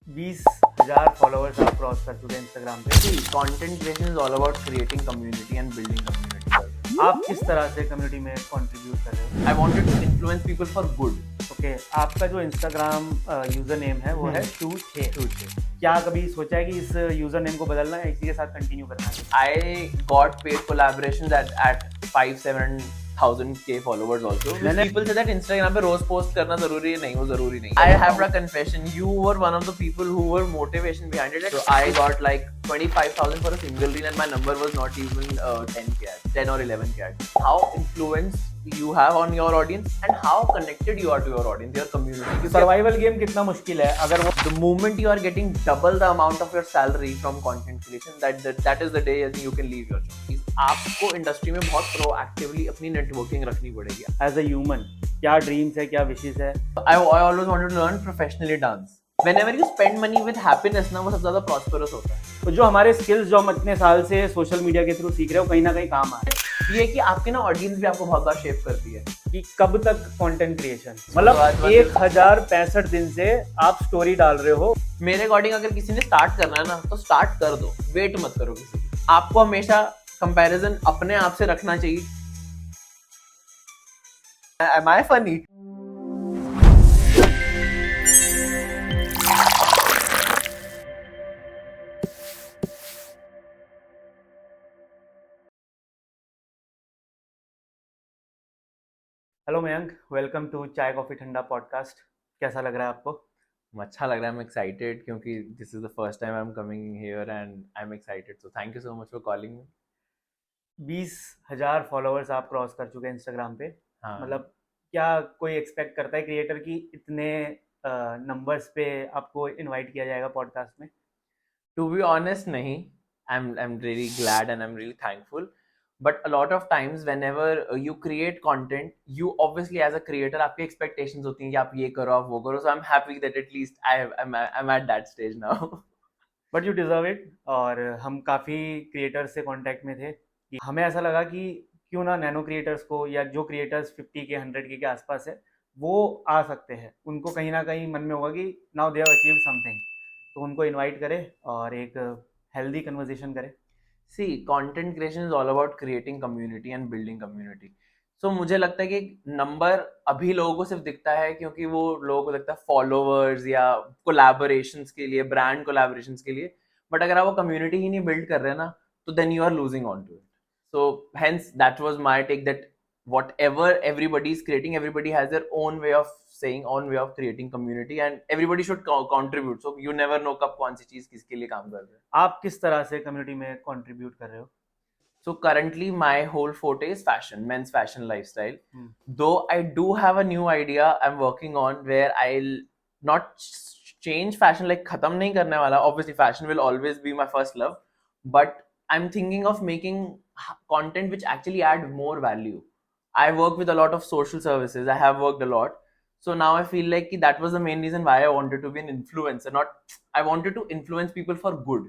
20,000 followers आप cross कर चुके हैं इंस्टाग्राम पे। See, content creation is all about creating community and building community. आप किस तरह से कम्युनिटी में कंट्रीब्यूट कर रहे I wanted to influence people for good. हो? ओके, आपका जो इंस्टाग्राम यूजर नेम है वो है शू छे। क्या कभी सोचा है कि इस यूजर नेम को बदलना है, इसी के साथ कंटिन्यू करना है? I got paid collaborations at 5-7,000 followers also. People say that Instagram पे रोज पोस्ट करना जरूरी नहीं, वो जरूरी नहीं. I have a confession. You were one of the people who were motivation behind it. So I got like 25,000 for a single reel, and my number was not even 10 or 11K. How influenced you have on your audience and how connected you are to your audience, your community. Survival game कितना मुश्किल है अगर वो The moment you are getting double the amount of your salary from content creation, that is the day you can leave your job. आपको industry में बहुत proactively अपनी networking रखनी पड़ेगी. एज अ ह्यूमन क्या ड्रीम्स है, क्या विशेष है? I always wanted to learn professionally dance. Whenever you spend money with happiness ना, वो सबसे ज्यादा prosperous होता है. तो जो हमारे स्किल्स जो हम इतने साल से सोशल मीडिया के थ्रू सीख रहे हो कहीं ना कहीं काम आ रहे ये है कि आपके ना ऑडियंस भी आपको बहुत बार शेप करती है. कि कब तक कंटेंट क्रिएशन, मतलब 1065 दिन से आप स्टोरी डाल रहे हो। मेरे अकॉर्डिंग अगर किसी ने स्टार्ट करना है ना तो स्टार्ट कर दो, वेट मत करो किसी की. आपको हमेशा कंपैरिजन अपने आप से रखना चाहिए. Am I funny? Hello Mayank, welcome to Chai coffee Thanda podcast. कैसा लग रहा है आपको? अच्छा लग रहा है. I'm excited क्योंकि this is the first time I'm coming here and I'm excited. So thank you so much for calling me. 20,000 followers आप क्रॉस कर चुके हैं इंस्टाग्राम पे। हाँ. मतलब क्या कोई एक्सपेक्ट करता है क्रिएटर की इतने नंबर्स पे आपको इनवाइट किया जाएगा पॉडकास्ट में? To be honest, nahi. I'm really glad and I'm really thankful. But a lot of times, whenever you create content, you obviously as a creator, आपकी expectations होती हैं कि आप ये करो, आप वो करो. So I'm happy that at least I'm at that stage now. But you deserve it. और हम काफ़ी क्रिएटर्स से कांटेक्ट में थे कि हमें ऐसा लगा कि क्यों ना नैनो क्रिएटर्स को, या जो क्रिएटर्स 50 के 100 के आसपास है वो आ सकते हैं, उनको कहीं ना कहीं मन में होगा कि now they have achieved something, तो उनको इनवाइट करें और एक हेल्दी कन्वर्सेशन करें। See, content creation is all about creating community and building community. So मुझे लगता है कि नंबर अभी लोगों को सिर्फ दिखता है क्योंकि वो लोगों को लगता है फॉलोवर्स या कोलैबोरेशंस के लिए, ब्रांड कोलैबोरेशंस के लिए. बट अगर आप वो कम्युनिटी ही नहीं बिल्ड कर रहे ना, तो then you are losing on to it. So hence that was my take, that whatever everybody is creating, everybody has their own way of saying, own way of creating community, and everybody should contribute. So you never know कब कौन सी चीज किसके लिए काम कर रहे हैं. आप किस तरह से कम्युनिटी में कंट्रीब्यूट कर रहे हो? So currently my whole forte is fashion, men's fashion lifestyle. Though I do have a new idea I'm working on where I'll not change fashion, like khatam nahi karne wala. Obviously fashion will always be my first love, but I'm thinking of making content which actually add more value. I work with a lot of social services. I have worked a lot. So now I feel like that was the main reason why I wanted to be an influencer. Not, I wanted to influence people for good.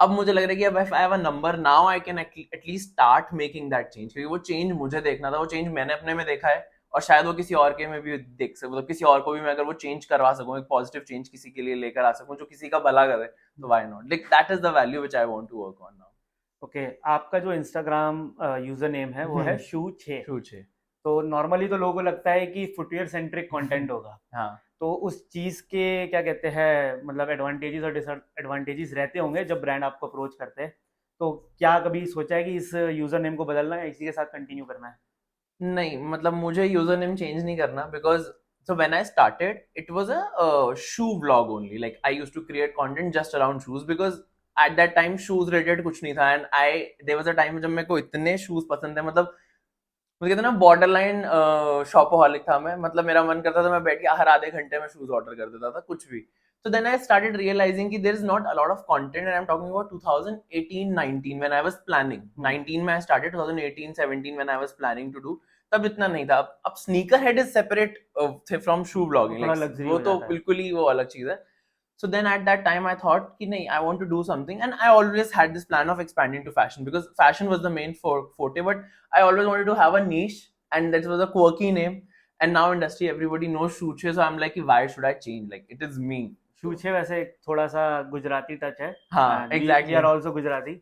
अब मुझे लग रहा है कि अब if I have a number now, I can at least start making that change. क्योंकि वो change मुझे देखना था, वो चेंज मैंने अपने में देखा है और शायद वो किसी और के में भी देख सकूं. मतलब किसी और को भी मैं अगर वो चेंज करवा सकूं, एक पॉजिटिव चेंज किसी के लिए लेकर आ सकूं जो किसी का भला करे, तो why not. Like that is the value which I want to work on now. Okay, आपका जो इंस्टाग्राम यूजर नेम है वो है शू छे। फ्यूचर. तो नॉर्मली तो लोगों को लगता है कि फुटवेयर सेंट्रिक कंटेंट होगा। हाँ. तो उस चीज़ के क्या कहते हैं, मतलब एडवांटेजेस और डिसएडवांटेजेस रहते होंगे जब ब्रांड आपको अप्रोच करते हैं। तो क्या कभी सोचा है कि इस यूज़र नेम को बदलना है, इसी के साथ कंटिन्यू करना है? नहीं, मतलब मुझे यूजर नेम चेंज नहीं करना, because so when I started it was a shoe vlog only. Like I used to create content just around shoes because at that time shoes related कुछ नहीं था, and there was a time जब मेरे को इतने shoes पसंद थे. मतलब मुझे कहते ना बॉर्डर लाइन शॉपहॉलिक था मैं. मतलब मेरा मन करता था मैं बैठ के हर आधे घंटे में शूज ऑर्डर कर देता था, कुछ भी. So then I started realizing कि there is not a lot of content, and I'm talking about 2018-19 when I was planning. 19 में I started, 2018-17 when I was planning to do. तब इतना नहीं था. अब स्नीकर हेड इज सेपरेट थे from shoe blogging. थोड़ा luxury वो हो तो जाता है। बिल्कुल ही वो अलग चीज है. So then at that time I thought कि नहीं, I want to do something, and I always had this plan of expanding to fashion because fashion was the main forte, but I always wanted to have a niche, and that was a quirky name. And now industry everybody knows Shuche, so I'm like, why should I change? Like it is me. छूछे वैसे थोड़ा सा Gujarati touch है, हाँ we exactly are also Gujarati.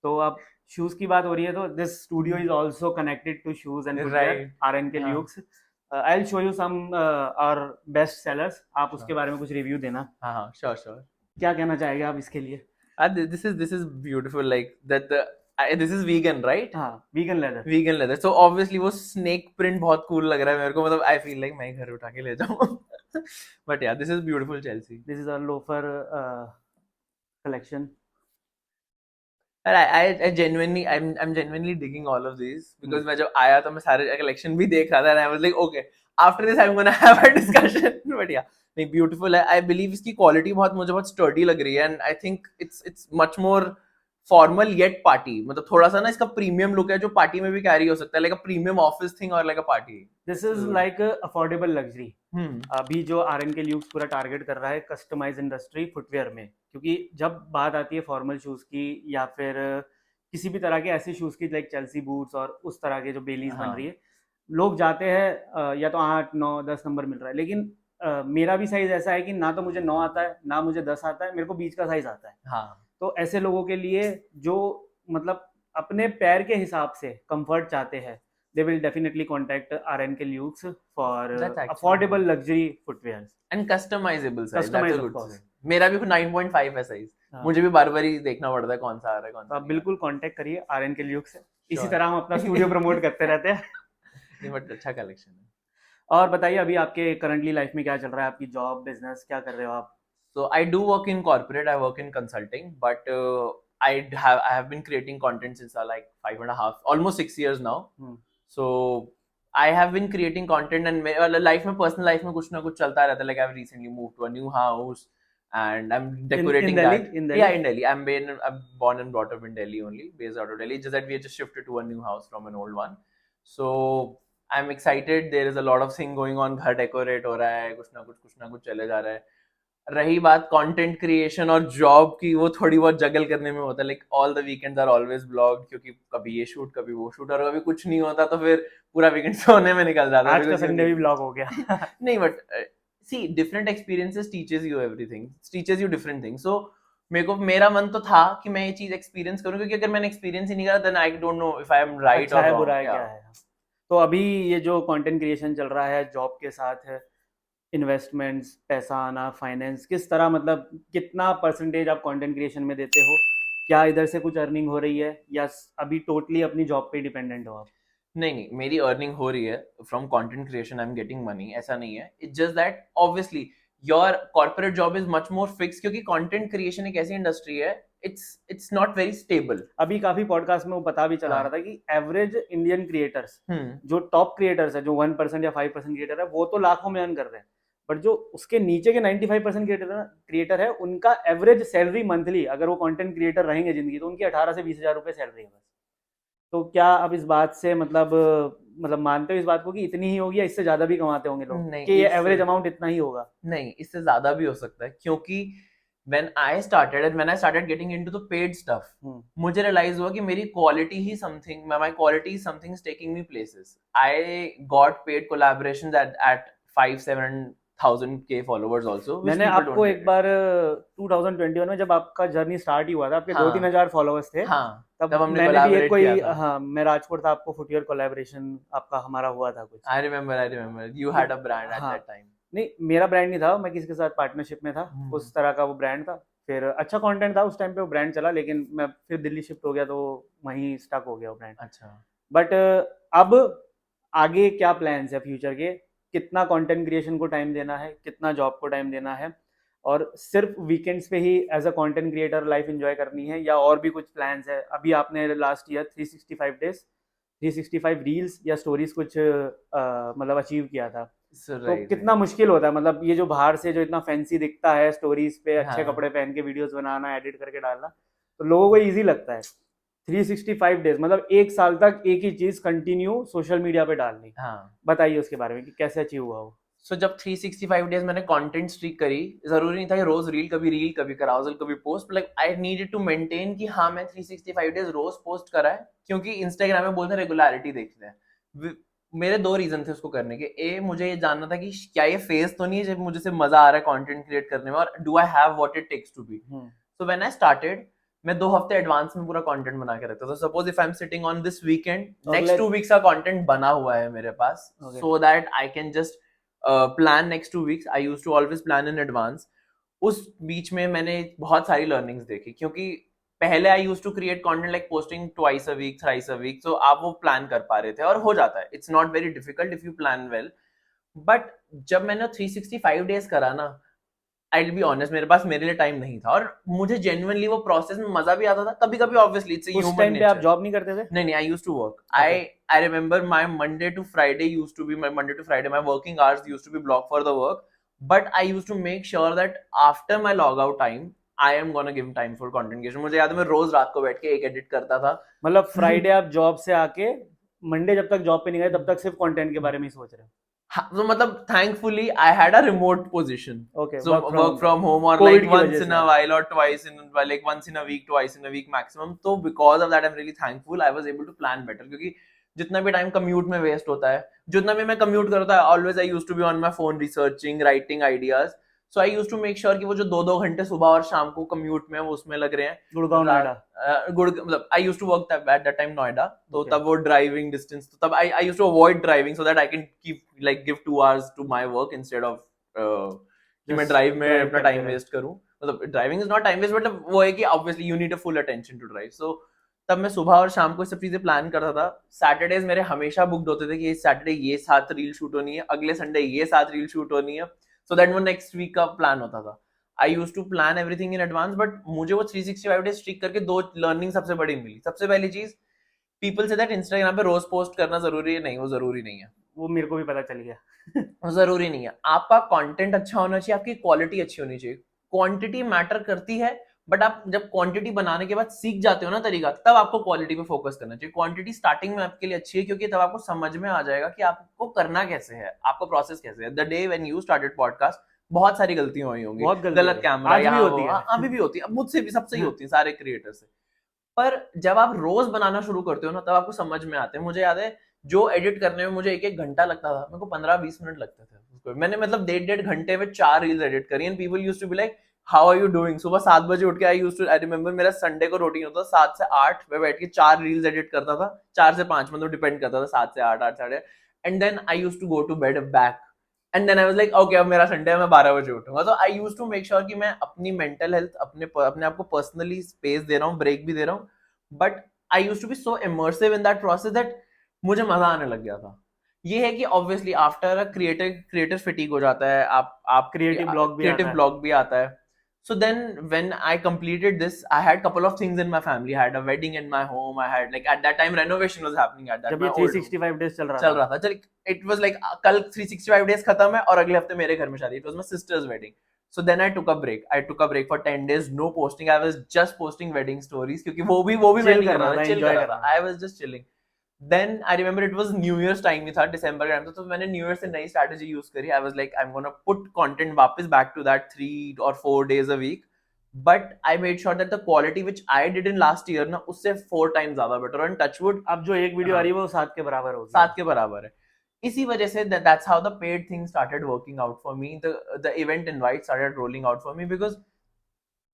तो अब shoes की बात हो रही है तो this studio is also connected to shoes and footwear, right R N K हाँ Luxe. I will show you some our best sellers, आप sure. उसके बारे में कुछ रिव्यू देना। हाँ हाँ श्योर श्योर क्या कहना चाहेंगे आप इसके लिए? this is beautiful like that the this is vegan right हाँ, vegan leather. vegan leather so obviously वो snake print बहुत cool लग रहा है मेरे को मतलब I feel like मैं ही घर उठा के ले जाऊँ but yeah this is beautiful Chelsea this is a loafer collection. and I genuinely I'm genuinely digging all of these because मैं जब आया तो मैं सारे collection भी देख रहा था and I was like okay after this I'm gonna have a discussion but yeah नहीं beautiful है I believe इसकी quality बहुत मुझे बहुत sturdy लग रही है and I think it's much more formal yet party मतलब थोड़ा सा ना इसका प्रीमियम लुक है जो पार्टी में भी कैरी हो सकता है like a premium office thing or like a party this is like affordable luxury. Hmm अभी जो आर एन के ल्यूक्स पूरा टारगेट कर रहा है कस्टमाइज इंडस्ट्री फुटवेयर में, क्योंकि जब बात आती है फॉर्मल शूज की या फिर किसी भी तरह के ऐसे शूज की लाइक चेल्सी बूट्स और उस तरह के जो बेलीज बन रही हाँ है, लोग जाते हैं या तो 8 9 10 नंबर मिल रहा है, लेकिन मेरा भी साइज ऐसा है कि ना तो मुझे 9 आता है ना मुझे 10 आता है, मेरे को बीच का साइज आता है। हाँ तो ऐसे लोगों के लिए जो मतलब अपने पैर के हिसाब से कंफर्ट चाहते हैं, they will definitely contact RNK Lukes for that's actually affordable luxury footwear, and customizable size that's a customized of good course। thing मेरा भी 9.5 है साइज हाँ, मुझे भी बार बार ही देखना पड़ता है कौन सा आ रहा है कौन तो सा आप नहीं बिल्कुल कांटेक्ट करिए RNK Lukes से। इसी Sure. तरह हम अपना स्टूडियो प्रमोट करते रहते हैं। नहीं बट अच्छा कलेक्शन है और बताइए अभी आपके करंटली लाइफ में क्या चल रहा है, आपकी जॉब बिजनेस क्या कर रहे हो आप? so I do work in corporate I work in consulting but I have been creating content since like 5.5 almost 6 years now hmm, so I have been creating content and मेरे life में personal life में कुछ ना कुछ चलता रहता है like I've recently moved to a new house and I'm in decorating Delhi, that in Delhi? yeah in Delhi I'm born and brought up in Delhi only based out of Delhi just that we have just shifted to a new house from an old one so I'm excited there is a lot of thing going on घर decorate हो रहा है कुछ ना कुछ चले जा रहा है रही बात कंटेंट क्रिएशन और जॉब की वो थोड़ी बहुत जगल करने में होता है like all the weekends are always blocked क्योंकि कभी ये शूट कभी वो शूट और कभी कुछ नहीं होता तो फिर पूरा वीकेंड सोने में निकल जाता आज का है संडे भी ब्लॉग हो गया। नहीं but see different experiences teaches you everything teaches you different thing so मेरा मन तो था कि मैं ये चीज एक्सपीरियंस करूं क्योंकि अगर मैंने एक्सपीरियंस ही नहीं करा then I don't know if I am right अच्छा और है रॉन्ग बुरा है क्या है? तो अभी ये जो कंटेंट क्रिएशन चल रहा है जॉब के साथ है, इन्वेस्टमेंट्स, पैसा आना, फाइनेंस, किस तरह मतलब कितना परसेंटेज आप कंटेंट क्रिएशन में देते हो? क्या इधर से कुछ अर्निंग हो रही है या अभी टोटली अपनी जॉब पे डिपेंडेंट हो आप? नहीं नहीं मेरी अर्निंग हो रही है from content creation I am getting money ऐसा नहीं है it's just that obviously your corporate job is much more fix क्योंकि कंटेंट क्रिएशन एक ऐसी इंडस्ट्री है इट्स नॉट वेरी स्टेबल अभी काफी पॉडकास्ट में वो पता भी चला हाँ रहा था कि एवरेज इंडियन क्रिएटर्स, हम्म जो टॉप क्रिएटर्स है, जो 1% या 5% क्रिएटर है, वो तो लाखों में अर्न कर रहे हैं, बट जो उसके नीचे के 95% क्रिएटर है उनका एवरेज सैलरी मंथली, अगर वो कंटेंट क्रिएटर रहेंगे जिंदगी, तो उनकी 18 से 20 हजार रुपये सैलरी है बस। तो क्या अब इस बात से मतलब मानते हो इस बात को कि इतनी ही होगी या इससे ज्यादा भी कमाते होंगे लोग, नहीं कि ये इससे एवरेज अमाउंट इतना ही होगा? नहीं इससे ज्यादा भी हो सकता है क्योंकि when I started getting into the paid stuff मुझे realize हुआ कि मेरी quality he something my quality is something is taking me places I got paid collaborations at 5-7,000 followers also which मैंने people आपको don't एक get बार 2021 में जब आपका जर्नी स्टार्ट ही हुआ था, आपके हाँ 2-3 हजार फॉलोअर्स थे, हाँ तब तब हमने मैंने भी एक collaborate किया कोई, था हाँ मैं राजकोट था, आपको फुटवेयर कोलैबोरेशन आपका हमारा हुआ था कुछ। I remember you had a brand at हाँ, that time नहीं मेरा ब्रांड नहीं था, मैं किसी के साथ पार्टनरशिप में था, उस तरह का वो ब्रांड था। फिर अच्छा कंटेंट था उस टाइम पे, वो ब्रांड चला, लेकिन मैं फिर दिल्ली शिफ्ट हो गया तो वहीं स्टक हो गया वो ब्रांड। अच्छा बट अब आगे क्या प्लान्स है फ्यूचर के? कितना कंटेंट क्रिएशन को टाइम देना है, कितना जॉब को टाइम देना है, और सिर्फ वीकेंड्स पे ही as a content creator life enjoy करनी है या और भी कुछ प्लान्स है? अभी आपने लास्ट ईयर 365 डेज 365 रील्स या स्टोरीज कुछ मतलब अचीव किया था, so तो right कितना मुश्किल होता है मतलब ये जो बाहर से जो इतना फैंसी दिखता है स्टोरीज पे, अच्छे हाँ कपड़े पहन के वीडियोस बनाना, एडिट करके डालना, तो लोगों को इजी लगता है। 365 डेज मतलब एक साल तक एक ही चीज कंटिन्यू सोशल मीडिया पे डालनी, हाँ बताइए उसके बारे में कि कैसे अचीव हुआ वो? सो जब 365 डेज मैंने कंटेंट स्ट्रीक करी जरूरी नहीं था कि रोज रील कभी कराउजल कभी post like I needed to maintain कि हाँ मैं 365 डेज रोज पोस्ट करा है क्योंकि इंस्टाग्राम में बोलते हैं रेगुलरिटी देखते हैं मेरे 2 रीजन थे उसको करने के। ए, मुझे ये जानना था कि क्या ये फेज तो नहीं है जब मुझे सिर्फ मजा आ रहा है कंटेंट क्रिएट करने में, और do I have what it takes to be. So when I started, मैं 2 हफ्ते एडवांस में पूरा कंटेंट बना के रखता था। Suppose if I am sitting on this weekend, next 2 weeks का कंटेंट बना हुआ है मेरे पास, so that I can just plan next 2 weeks. I used to always plan in advance. उस बीच में मैंने बहुत सारी लर्निंग्स देखी, क्योंकि पहले I used to create content like posting twice a week, thrice a week, तो आप वो प्लान कर पा रहे थे और हो जाता है। It's not very difficult if you plan well. But जब मैंने 365 डेज करा ना, आई विल बी ऑनेस्ट, मेरे पास मेरे लिए टाइम नहीं था, और मुझे जेन्युइनली वो प्रोसेस में मजा भी आता था। कभी कभी ऑब्वियसली इट्स उस टाइम पे आप जॉब नहीं करते थे? नहीं, I used to work. I remember my Monday to Friday used to be my Monday to Friday, my working hours used to be block for the work, but I used to make sure that after my log out time I am gonna give time for content creation. मुझे याद है मैं रोज रात को बैठ के एक edit करता था। मतलब फ्राइडे आप जॉब से आके मंडे जब तक जॉब पे नहीं गए तब तक सिर्फ कंटेंट के बारे में ही सोच रहे हो? So मतलब thankfully I had a remote position. Okay, So work from home, or COVID like की once वजह in से। a while or twice in, like once in a week, twice in a week maximum. तो because of that I'm really thankful I was able to plan better, क्योंकि जितना भी time commute में waste होता है, जितना भी मैं कम्यूट करता है, always I used to be on my phone researching, writing ideas. So I used to make sure कि वो जो 2-2 घंटे सुबह और शाम को कम्यूट में वो उसमें लग रहे हैं। गुड़गांव, नोएडा? मतलब I used to work at that time Noida, तो Okay. तब वो ड्राइविंग डिस्टेंस, तो तब I used to avoid driving so that I can keep like give 2 hours to my work instead of कि मैं Just ड्राइव में drive अपना करते टाइम रहे। वेस्ट करूं। मतलब driving is not time waste, but वो है कि obviously you need a full attention to drive. So तब मैं सुबह और शाम को सब चीजें प्लान करता था। सैटरडेज मेरे हमेशा बुक्ड होते थे कि इस सैटरडे ये 7 रील शूट होनी है, अगले संडे ये 7 रील शूट होनी है, सो दैट वो नेक्स्ट वीक का प्लान होता था। I used to plan everything in advance, but मुझे वो 365 डेज स्ट्रिक करके 2 लर्निंग सबसे बड़ी मिली। सबसे पहली चीज, पीपल से दैट इंस्टाग्राम पे रोज पोस्ट करना जरूरी है, नहीं, वो जरूरी नहीं है। वो मेरे को भी पता चल गया। वो जरूरी नहीं है। आपका कंटेंट अच्छा होना चाहिए, आपकी क्वालिटी अच्छी होनी चाहिए। क्वांटिटी मैटर करती है, बट आप जब क्वांटिटी बनाने के बाद सीख जाते हो ना तरीका, तब आपको क्वालिटी पे फोकस करना चाहिए। क्वांटिटी स्टार्टिंग में आपके लिए अच्छी है, क्योंकि तब आपको समझ में आ जाएगा कि आपको करना कैसे है, आपका प्रोसेस कैसे है। The day when you started podcast, बहुत सारी गलतियां हुई होंगी, बहुत गलती गलत है। कैमरा, आज भी यहाँ होती वो, है। अभी भी होती है, अब मुझसे भी, सबसे ही होती है, सारे क्रिएटर से। पर जब आप रोज बनाना शुरू करते हो ना, तब आपको समझ में आते हैं। मुझे याद है जो एडिट करने में मुझे 1-1 घंटा लगता था, मेरे को 15-20 मिनट लगते थे उसको। मैंने मतलब 1.5 घंटे में 4 रील्स एडिट करी, and people used to be like how are you doing. सुबह 7 बजे उठ के आई रिमेंबर मेरा संडे को रूटीन होता था 7 से 8 मैं बैठ के 4 रील्स एडिट करता था। 4 से 5 मतलब डिपेंड करता था, 7 से 8, 8 से 8, and then I used to go to bed back, and then I was like okay अब मेरा संडे है, मैं 12 बजे उठूंगा। तो I used to make sure कि मैं अपनी मेंटल हेल्थ, अपने आप को पर्सनली स्पेस दे रहा हूँ, ब्रेक भी दे रहा हूँ, but I used to be so immersive in that process that मुझे मजा आने लग गया था। ये है कि obviously after a creator fatigue हो जाता है, आप क्रिएटिव ब्लॉग भी आता है। So then when I completed this, I had couple of things in my family. I had a wedding in my home. I had like at that time renovation was happening at that. जब ये 365 days चल चल रहा रहा था। चल, it was like कल 365 days खत्म है और अगले हफ्ते मेरे घर में शादी। It was my sister's wedding. So then I took a break. I took a break for 10 days, no posting. I was just posting wedding stories क्योंकि वो भी मैं नहीं कर रहा था, chill कर रहा था। I was just chilling. Then I remember it was New Year's time ही था, December का टाइम था, तो मैंने New Year से नई strategy use करी। I was like I'm gonna put content वापस back to that 3 or 4 days a week, but I made sure that the quality which I did in last year ना उससे 4 times ज़्यादा better, and touch wood अब जो एक video आ रही है वो 7 के बराबर होगी। 7 के बराबर है। इसी वजह से that's how the paid thing started working out for me. The event invite started rolling out for me because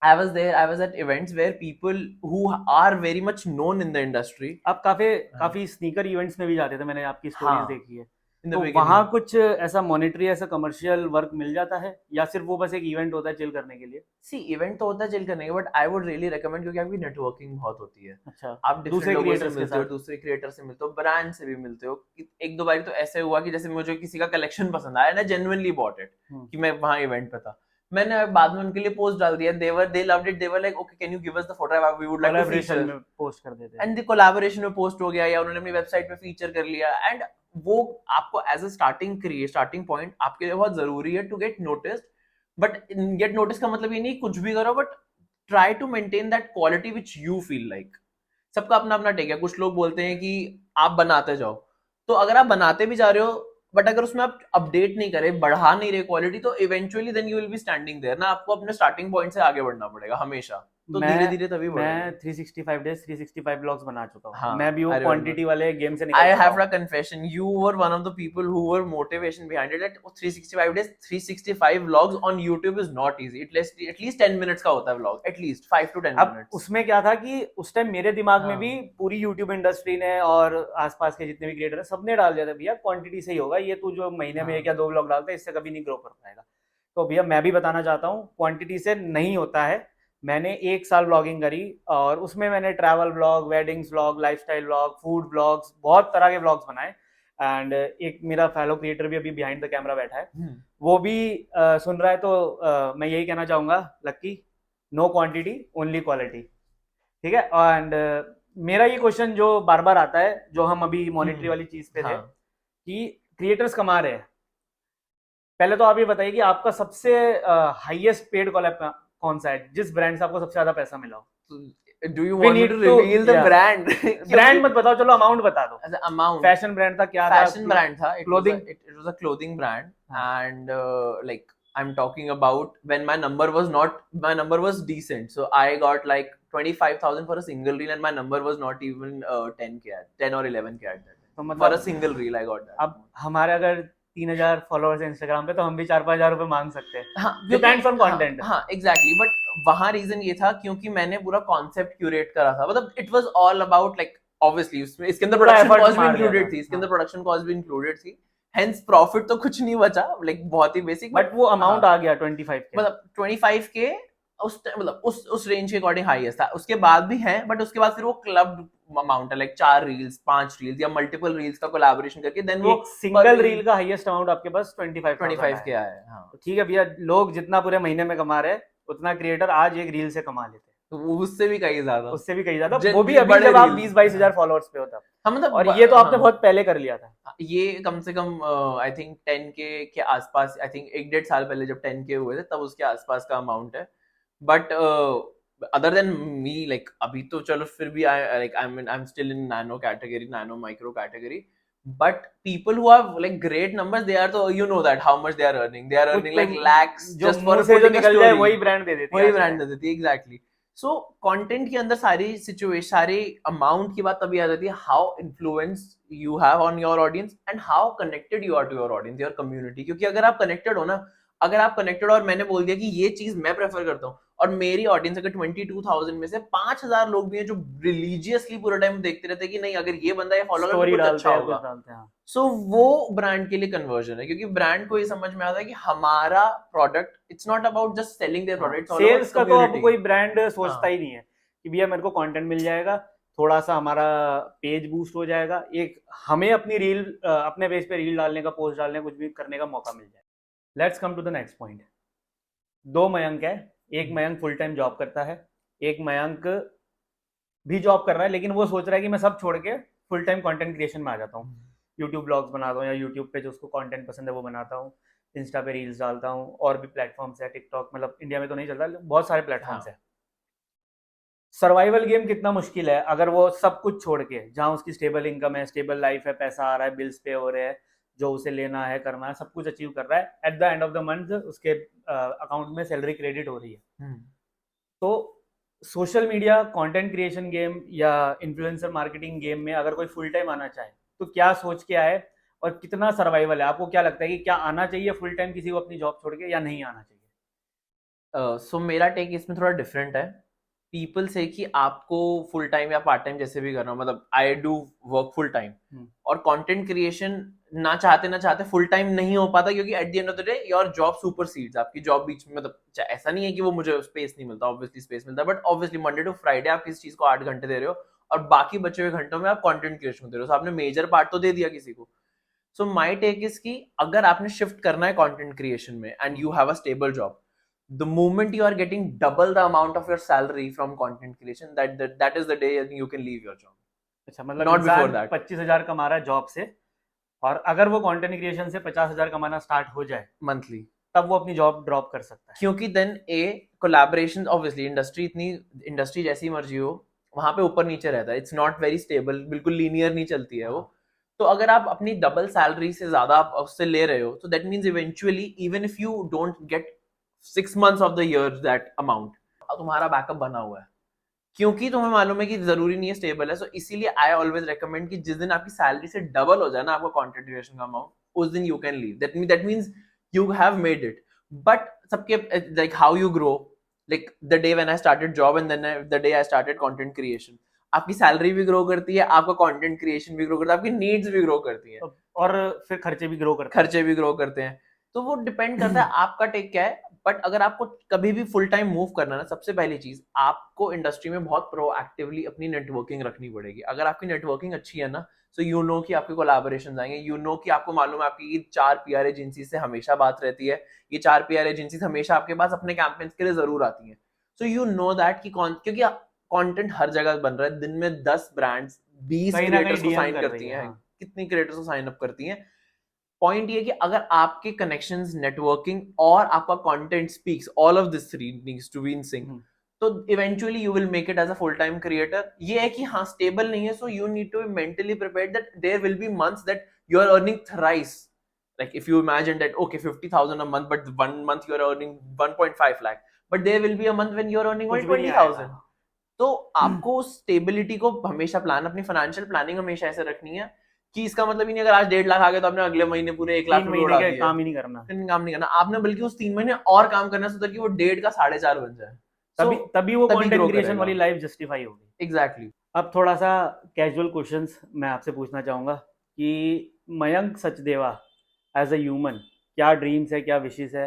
I was at events where people who are very much known in the industry. आप काफी sneaker events में भी जाते थे, मैंने आपकी stories हाँ, देखी है। in the तो beginning. वहाँ कुछ ऐसा मॉनेटरी, ऐसा कमर्शियल वर्क मिल जाता है, या सिर्फ वो बस एक इवेंट होता है चिल करने के लिए? See, इवेंट तो होता है चिल करने के, but I would really recommend, क्योंकि आपकी नेटवर्किंग बहुत होती है। अच्छा, आप दूसरे लोगों से क्रिएटर्स के मिलते हो, साथ? दूसरे क्रिएटर से मिलते हो, ब्रांड से भी मिलते हो। एक दो बार तो ऐसे हुआ कि जैसे मुझे किसी का कलेक्शन पसंद आया ना, जेन्युइनली बॉट इट, कि मैं वहाँ इवेंट पे था, मैंने बाद में उनके लिए पोस्ट डाल दिया। they loved it, they were like okay can you give us the photo, we would like to feature में पोस्ट कर देते हैं, and the collaboration में पोस्ट हो गया, या उन्होंने अपनी वेबसाइट पे फीचर कर लिया। एंड वो आपको एज अ स्टार्टिंग पॉइंट आपके लिए बहुत जरूरी है to get noticed. But get notice का मतलब ये नहीं कुछ भी करो, but try to maintain that quality which you feel like. सबका अपना अपना टेक है। कुछ लोग बोलते हैं कि आप बनाते जाओ, तो अगर आप बनाते भी जा रहे हो बट अगर उसमें आप अपडेट नहीं करे, बढ़ा नहीं रहे क्वालिटी, तो eventually then you will be standing there ना। आपको अपने स्टार्टिंग पॉइंट से आगे बढ़ना पड़ेगा हमेशा। तो मैं धीरे धीरे तभी बढ़ेगा। मैं 365 डेज 365 ब्लॉग्स बना चुका हूँ। हाँ, मैं भी वो I remember. क्वांटिटी वाले गेम से निकल I चुका have हूँ। a confession. You were one of the people who were motivation behind it. That 365 days, 365 vlogs on YouTube is not easy. At least 10 minutes का होता है vlog. At least 5 to 10 अब minutes. उसमें क्या था कि उस टाइम मेरे दिमाग में हाँ। भी पूरी यूट्यूब इंडस्ट्री ने और आसपास के जितने भी क्रिएटर है सबने डाल दिया था, भैया क्वांटिटी से ही होगा, ये तू जो महीने में हाँ। 1 या 2 व्लॉग डालता है इससे कभी नहीं ग्रो कर पाएगा। तो भैया मैं भी बताना चाहता हूँ क्वांटिटी से नहीं होता है। मैंने 1 साल ब्लॉगिंग करी और उसमें मैंने travel blog, weddings blog, lifestyle blog, food blogs, बहुत तरह के ब्लॉग्स बनाए। एंड एक मेरा फेलो क्रिएटर भी अभी बिहाइंड द कैमरा बैठा है, वो भी सुन रहा है, तो मैं यही कहना चाहूंगा, लक्की, नो क्वांटिटी ओनली क्वालिटी, ठीक है। एंड मेरा ये क्वेश्चन जो बार बार आता है, जो हम अभी मॉनिटरी वाली चीज पे थे, हाँ। कि क्रिएटर्स कमा रहे हैं, पहले तो आप ये बताइए कि आपका सबसे हाईएस्ट पेड कॉलैब कौन सा है, जिस ब्रांड से आपको सबसे ज्यादा पैसा मिला हो। Do you We want me need to to- reveal the yeah. brand? Brand मत बताओ, चलो अमाउंट बता दो। As an amount. Fashion brand था, क्या Fashion था? brand था. Clothing? It was a clothing brand, हाँ. and like I'm talking about when my number was decent. So I got like 25,000 for a single reel, and my number was not even 10 or 11K at that time. तो For मतलब a single reel, I got that. अब हमारे अगर 3,000 followers है Instagram पे, तो हम भी 4-5 हजार रुपए मांग सकते हैं। हाँ, डिपेंड्स ऑन कंटेंट। हाँ, एग्जैक्टली। बट वहां रीजन ये था क्योंकि मैंने पूरा कॉन्सेप्ट क्यूरेट करा था। मतलब it was all about like obviously उसमें इसके अंदर पूरा प्रोडक्शन effort कॉस्ट भी मार दिया इंक्लूडेड था। थी, इसके हाँ। अंदर प्रोडक्शन कॉस्ट भी इंक्लूडेड थी। हेंस प्रॉफिट तो कुछ नहीं बचा, लाइक बहुत ही बेसिक। बट वो अमाउंट आ गया 25 के। मतलब 25 के मतलब उस रेंज के अकॉर्डिंग हाईएस्ट था। उसके बाद भी है, बट उसके बाद फिर वो क्लब अमाउंट है, लाइक 4 रील्स, 5 रील्स या मल्टीपल रील्स का कोलैबोरेशन करके देन वो एक सिंगल रील का हाईएस्ट अमाउंट आपके पास 25 के आया है। हाँ, तो ठीक है भैया, लोग जितना पूरे महीने में कमा रहे हैं उतना क्रिएटर आज एक रील से कमा लेते हैं, तो वो उससे भी कहीं ज्यादा, उससे भी कहीं ज्यादा, जिन- वो भी जिन अभी बड़े जब आप reels। 20-22 हजार फॉलोअर्स पे होता। हाँ, मतलब और ये तो आपने हाँ। बहुत पहले कर लिया था। ये कम से कम आई थिंक 10K के आसपास, आई थिंक 1-1.5 साल पहले जब 10K हुए थे तब उसके आसपास का अमाउंट है। But other than me, like अभी तो चलो फिर भी I am still in nano category, nano micro category. But people who have like great numbers, they are, तो you know that how much they are earning like lakhs जो just for मुंह से जो putting a निकल जाए story। वही brand दे देती है वही आज ब्रांड के दे देती है, एग्जैक्टली। सो कंटेंट के अंदर सारी सिचुएशन, सारे अमाउंट की बात तभी आ जाती है how influence you have on your audience and how connected you are to your audience, your community. क्योंकि अगर आप कनेक्टेड हो ना, अगर आप कनेक्टेड और मैंने बोल दिया कि ये चीज मैं प्रेफर करता हूँ, और मेरी ऑडियंस अगर 22,000 में से 5,000 लोग भी हैं जो रिलीजियसली पूरा टाइम देखते रहते हैं कि नहीं अगर ये बंदा ये फॉलो स्टोरी करता है डालते अच्छा हैं, होगा, कुछ डालते हैं। सो वो ब्रांड के लिए कन्वर्जन है। क्योंकि ब्रांड को ये समझ में आता है कि हमारा product, it's not about just selling their product, sales का तो अब कोई ब्रांड सोचता हाँ। ही नहीं है कि भैया मेरे को कंटेंट मिल जाएगा, थोड़ा सा हमारा पेज बूस्ट हो जाएगा, एक हमें अपनी रील, अपने पेज पे रील डालने का, पोस्ट डालने, कुछ भी करने का मौका मिल जाए। Let's come to the next point. 2 Mayank है, एक मयंक फुल टाइम जॉब करता है, एक मयंक भी जॉब कर रहा है, लेकिन वो सोच रहा है कि मैं सब छोड़ के फुल टाइम कंटेंट क्रिएशन में आ जाता हूँ, यूट्यूब ब्लॉग्स बनाता हूँ, या यूट्यूब पे जो उसको कंटेंट पसंद है वो बनाता हूँ, इंस्टा पे रील्स डालता हूँ, और भी प्लेटफॉर्म्स है, टिकटॉक, मतलब इंडिया में तो नहीं चलता, बहुत सारे प्लेटफॉर्म्स है। सर्वाइवल गेम कितना मुश्किल है अगर वो सब कुछ छोड़ के, जहाँ उसकी स्टेबल इनकम है, स्टेबल लाइफ है, पैसा आ रहा है, बिल्स पे हो रहे हैं, जो उसे लेना है, करना है, सब कुछ अचीव कर रहा है, eight the end of the month उसके अकाउंट में सैलरी क्रेडिट हो रही है। तो social media content creation game या इन्फ्लुएंसर मार्केटिंग गेम में अगर कोई फुल टाइम आना चाहे तो क्या सोच के आए, और कितना सर्वाइवल है? आपको क्या लगता है कि क्या आना चाहिए फुल टाइम किसी को अपनी जॉब छोड़ के, या नहीं आना चाहिए? सो मेरा टेक इसमें थोड़ा डिफरेंट है। पीपल से कि आपको फुल टाइम या पार्ट टाइम जैसे भी करना हो, मतलब I do work full time, और कंटेंट क्रिएशन ना चाहते फुल टाइम नहीं हो पाता, क्योंकि at the end of the day your job supersedes आपकी जॉब बीच में। मतलब ऐसा नहीं है कि वो मुझे स्पेस नहीं मिलता, ऑब्वियसली स्पेस मिलता है, but obviously Monday to Friday आप किसी चीज को 8 घंटे दे रहे हो, और बाकी बचे हुए घंटों में आप कंटेंट क्रिएशन दे रहे हो, तो आपने मेजर पार्ट तो दे दिया किसी को। सो माई टेक इज कि अगर आपने शिफ्ट करना है कंटेंट क्रिएशन में and you have a stable job, the moment you are getting double the amount of your salary from content creation, that is the day you can leave your job. अच्छा, मतलब Not before इंसान that. 25,000 कमा रहा है job से, और अगर वो कंटेंट क्रिएशन से 50,000 कमाना स्टार्ट हो जाए मंथली, तब वो अपनी जॉब ड्रॉप कर सकता है। क्योंकि देन कोलैबोरेशन, ऑब्वियसली इंडस्ट्री जैसी मर्जी हो, वहां पे ऊपर नीचे रहता है, इट्स नॉट वेरी स्टेबल, बिल्कुल लीनियर नहीं चलती है वो। तो अगर आप अपनी डबल सैलरी से ज्यादा आप उससे ले रहे हो, तो that means eventually even if you don't get 6 months of the year that amount, तुम्हारा बैकअप बना हुआ है, क्योंकि तुम्हें मालूम है कि जरूरी नहीं है स्टेबल है. सो इसीलिए आई ऑलवेज रेकमेंड कि जिस दिन आपकी सैलरी से डबल हो जाए ना आपका कंटेंट क्रिएशन का अमाउंट, उस दिन you can leave. That means you have made it. But सबके like how you grow, like the day when I started job and then the day I started content creation, आपकी salary भी grow करती है, आपका content creation भी grow करता है, आपकी नीड्स भी ग्रो करती है, और फिर खर्चे भी ग्रो करते हैं. खर्चे भी ग्रो करते हैं. तो वो डिपेंड करता है आपका टेक क्या है. बट अगर आपको कभी भी फुल टाइम मूव करना है ना, सबसे पहली चीज आपको इंडस्ट्री में बहुत प्रोएक्टिवली अपनी नेटवर्किंग रखनी पड़ेगी. अगर आपकी नेटवर्किंग अच्छी है ना, सो यू नो कि आपके कोलैबोरेशंस आएंगे, यू नो कि आपको मालूम है आपकी 4 PR एजेंसी से हमेशा बात रहती है, ये 4 PR एजेंसी हमेशा आपके पास अपने कैंपेन्स के लिए जरूर आती हैं. सो यू नो दैट कि क्योंकि कंटेंट हर जगह बन रहा है, दिन में 10 ब्रांड्स 20 कहीं ना क्रिएटर्स को कहीं DM साइन कर करती रही है. हैं, हाँ. कितनी क्रिएटर्स को साइन अप करती हैं. पॉइंट ये कि अगर आपके कनेक्शंस, नेटवर्किंग और आपका content speaks, all of this three needs to be in sync, तो eventually you will make it as a full time creator. ये है कि हाँ स्टेबल नहीं है, so you need to be mentally prepared that there will be months that you are earning thrice. Like if you imagine that okay 50,000 a month, but 1 month you are earning 1.5 lakh, but there will be a month when you are earning कुछ only भी नहीं 20,000. आएगा. तो आपको stability को हमेशा plan, अपनी financial planning हमेशा ऐसे रखनी है कि इसका मतलब ही नहीं अगर आज 1.5 लाख आ गया तो आपने अगले महीने पूरे 1 लाख 3 रुपए महीने उड़ा के दिए, काम ही नहीं करना. फिर काम नहीं करना आपने, बल्कि उस 3 महीने और काम करना है कि वो 1.5 का 4.5 बन जाए. तभी तभी वो तभी कंटेंट grow क्रिएशन करेगा. वाली लाइफ जस्टिफाई होगी. एग्जैक्टली. अब थोड़ा सा कैजुअल क्वेश्चंस मैं आपसे पूछना चाहूँगा कि Mayank Sachdeva as a human क्या ड्रीम्स है, क्या विशेस है,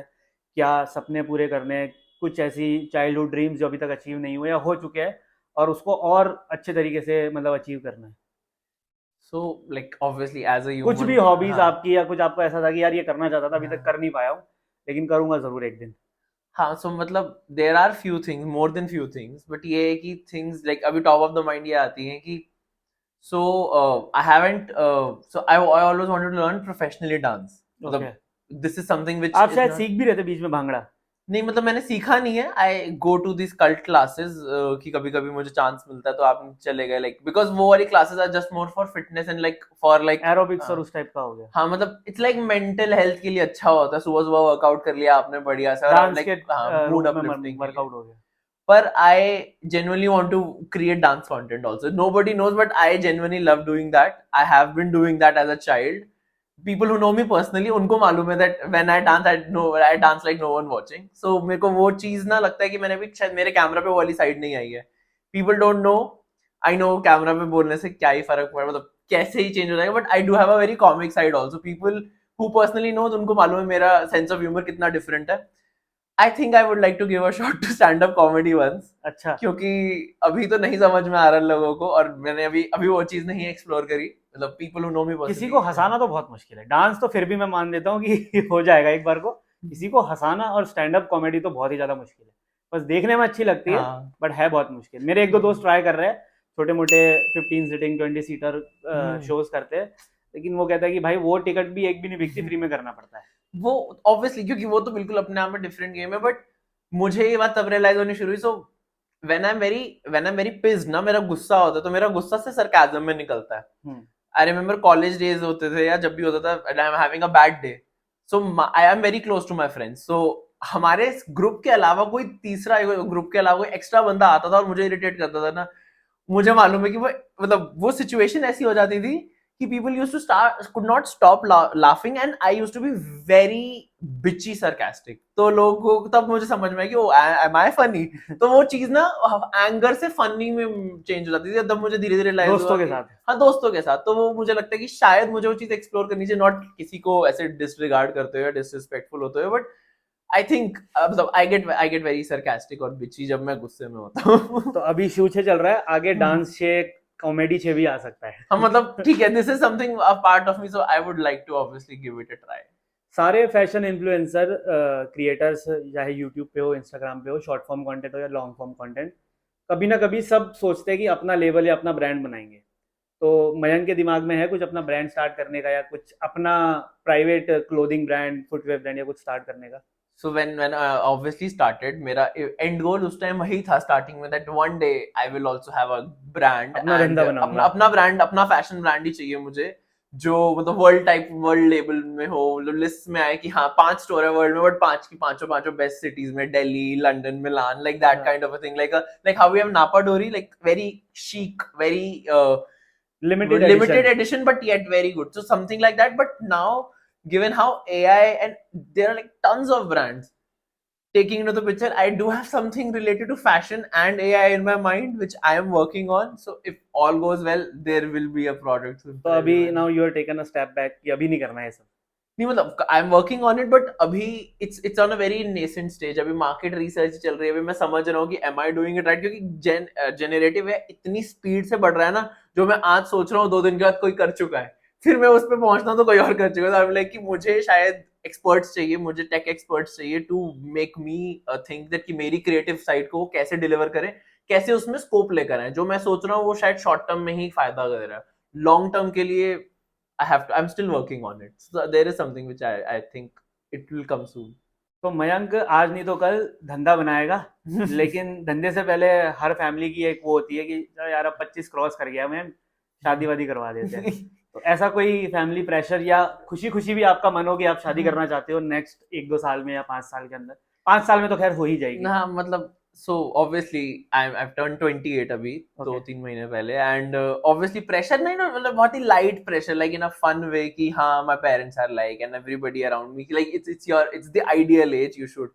क्या सपने पूरे करने हैं, कुछ ऐसी चाइल्डहुड ड्रीम्स जो अभी तक अचीव नहीं हुए या हो चुके हैं और उसको और अच्छे तरीके से मतलब अचीव करना है. So like obviously as a कुछ ह्यूमन, भी हॉबीज आपकी या कुछ आपको ऐसा था कि यार ये करना चाहता था अभी तक कर नहीं पाया हूँ लेकिन करूंगा जरूर एक दिन. हाँ. सो मतलब there are few things, more than few things, but ये है कि थिंग्स लाइक अभी टॉप ऑफ द माइंड ये आती हैं कि so I haven't, so I always wanted to learn professionally dance. मतलब दिस इज समथिंग व्हिच आप शायद सीख भी रहे थे बीच में भांगड़ा. नहीं, मतलब मैंने सीखा नहीं है. I go to this cult classes कि कभी कभी मुझे चांस मिलता है तो आप चले गए, लाइक बिकॉज वो वाली classes are just more for fitness and like for like aerobics और उस टाइप का हो गया. हाँ, मतलब इट्स लाइक मेंटल हेल्थ के लिए अच्छा होता है. सुबह सुबह वर्कआउट कर लिया आपने बढ़िया सा, डांस के मूड रूप में अपलिफ्टिंग वर्कआउट हो गया. पर आई genuinely want to create dance content also. Nobody knows, but I genuinely love doing that. I have been doing that as a child. People who know me personally, उनको मालूम है that when I dance, I dance like no one watching. So मेरे को वो चीज ना लगता है कि मैंने भी शायद मेरे कैमरा पे वो वाली साइड नहीं आई है. People don't know. I know camera पे बोलने से क्या ही फर्क पड़ा, मतलब कैसे ही चेंज हो जाएगा. But I do have a very comic side also. People who personally know, उनको मालूम है मेरा sense of humor कितना different है. I think I would like to give a shot to stand up comedy once. अच्छा. क्योंकि अभी तो नहीं समझ में आ रहा लोगों को, और मैंने अभी वो चीज नहीं एक्सप्लोर करी. मतलब people who know me personally, किसी को हंसाना तो बहुत मुश्किल है. डांस तो फिर भी मैं मान देता हूँ कि हो जाएगा एक बार को. किसी को हंसाना और स्टैंड अप कॉमेडी तो बहुत ही ज्यादा मुश्किल है. बस देखने में अच्छी लगती है बट है बहुत मुश्किल. मेरे एक दो दोस्त ट्राई कर रहे हैं, छोटे मोटे 15 सीटिंग 20 सीटर शोज करते हैं, लेकिन वो कहता है कि भाई वो टिकट भी एक भी नहीं बिकती, फ्री में करना पड़ता है. वो ऑब्वियसली, क्योंकि वो तो बिल्कुल अपने आप में डिफरेंट गेम है. बट मुझे ये बात तब रियलाइज होनी शुरू हुई. सो when I am very pissed ना, मेरा गुस्सा होता है तो मेरा गुस्सा से सरकाज़म में निकलता है. आई रिमेम्बर कॉलेज डेज होते थे या जब भी होता था, I am having a bad day, so I am very close to my friends. So हमारे ग्रुप के अलावा कोई तीसरा ग्रुप के अलावा कोई एक्स्ट्रा बंदा आता था और मुझे इरिटेट करता था ना, मुझे मालूम है कि वो मतलब वो सिचुएशन ऐसी हो जाती थी कि people used to could not stop laughing and I used to be very bitchy sarcastic. तो लोगों को तब मुझे समझ में आया कि ओ am I funny? तो वो चीज ना एंगर से फनी में चेंज हो जाती थी. तब मुझे धीरे धीरे दोस्तों के साथ. हाँ, दोस्तों के साथ. तो वो मुझे लगता है कि शायद मुझे वो चीज एक्सप्लोर करनी चाहिए, नॉट किसी को ऐसे डिसरिगार्ड करते हुए, डिसरिस्पेक्टफुल होते हुए. बट आई थिंक मतलब आई गेट वेरी सरकास्टिक और बिची जब मैं गुस्से में होता हूँ. तो अभी शो छे चल रहा है, आगे डांस छे कॉमेडी छे भी आ सकता है. हाँ, मतलब ठीक है, this is something a part of me, so I would like to obviously give it a try. सारे फैशन इन्फ्लुएंसर क्रिएटर्स, चाहे यूट्यूब पे हो, इंस्टाग्राम पे हो, शॉर्ट फॉर्म कंटेंट हो या लॉन्ग फॉर्म कंटेंट, कभी ना कभी सब सोचते हैं कि अपना लेवल या अपना ब्रांड बनाएंगे. तो मयंक के दिमाग में है कुछ अपना ब्रांड स्टार्ट करने का या कुछ अपना private clothing brand, footwear brand या कुछ स्टार्ट करने का? So when I obviously started, मेरा end goal उस टाइम वही था starting में, that one day I will also have a brand. अपना धंधा बनाऊंगा. अपना brand, अपना fashion brand ही चाहिए मुझे. जो मतलब वर्ल्ड लेवल में हो, मतलब लिस्ट में आए कि हाँ 5 स्टोर है वर्ल्ड में, बट 5 की पांचों बेस्ट सिटीज में, Delhi, London, Milan, like that kind of a thing, like how we have Napa Dori, like very chic, very limited limited edition. edition but yet very good, so something like that. But now, given how AI, and there are like tons of brands taking into the picture, I do have something related to fashion and AI in my mind which I am working on, so if all goes well there will be a product soon तो for अभी everyone. Now you are taken a step back कि अभी नहीं करना है ये सब। नहीं मतलब I am working on it, but अभी it's on a very nascent stage, अभी मार्केट रिसर्च चल रही है, अभी मैं समझ रहा हूँ कि am I doing it right, क्योंकि जेनरेटिव है इतनी स्पीड से बढ़ रहा है ना, जो मैं आज सोच रहा हूँ 2 दिन के बाद कोई कर चुका है, फिर मैं उस पर पहुंचता हूँ तो कोई और कर चुका है, तो आई एम लाइक कि मुझे शायद एक्सपर्ट्स चाहिए, मुझे टेक एक्सपर्ट्स चाहिए to make me think that कि मेरी क्रिएटिव साइड को वो कैसे डिलीवर करें, कैसे उसमें स्कोप लेकर आए, जो मैं सोच रहा हूँ वो शायद शॉर्ट टर्म में ही फायदा दे रहा है, लॉन्ग टर्म के लिए I'm still working on it. So there is something which I think it will come soon. तो मयंक आज नहीं तो कल धंधा बनाएगा, लेकिन धंधे से पहले हर फैमिली की एक वो होती है कि चलो यार अब 25 क्रॉस कर गया मैं, शादी वादी करवा देते हैं। तो ऐसा कोई फैमिली प्रेशर या खुशी खुशी भी आपका मन हो कि आप शादी करना चाहते हो नेक्स्ट 1-2 साल में या 5 साल के अंदर? 5 साल में तो खैर हो ही जाएगी। ना मतलब so obviously I've turned 28 अभी Okay. 2-3 महीने पहले, and obviously pressure नहीं ना, मतलब बहुत ही light pressure, like in a fun way कि हाँ my parents are like and everybody around me, like it's the ideal age you should.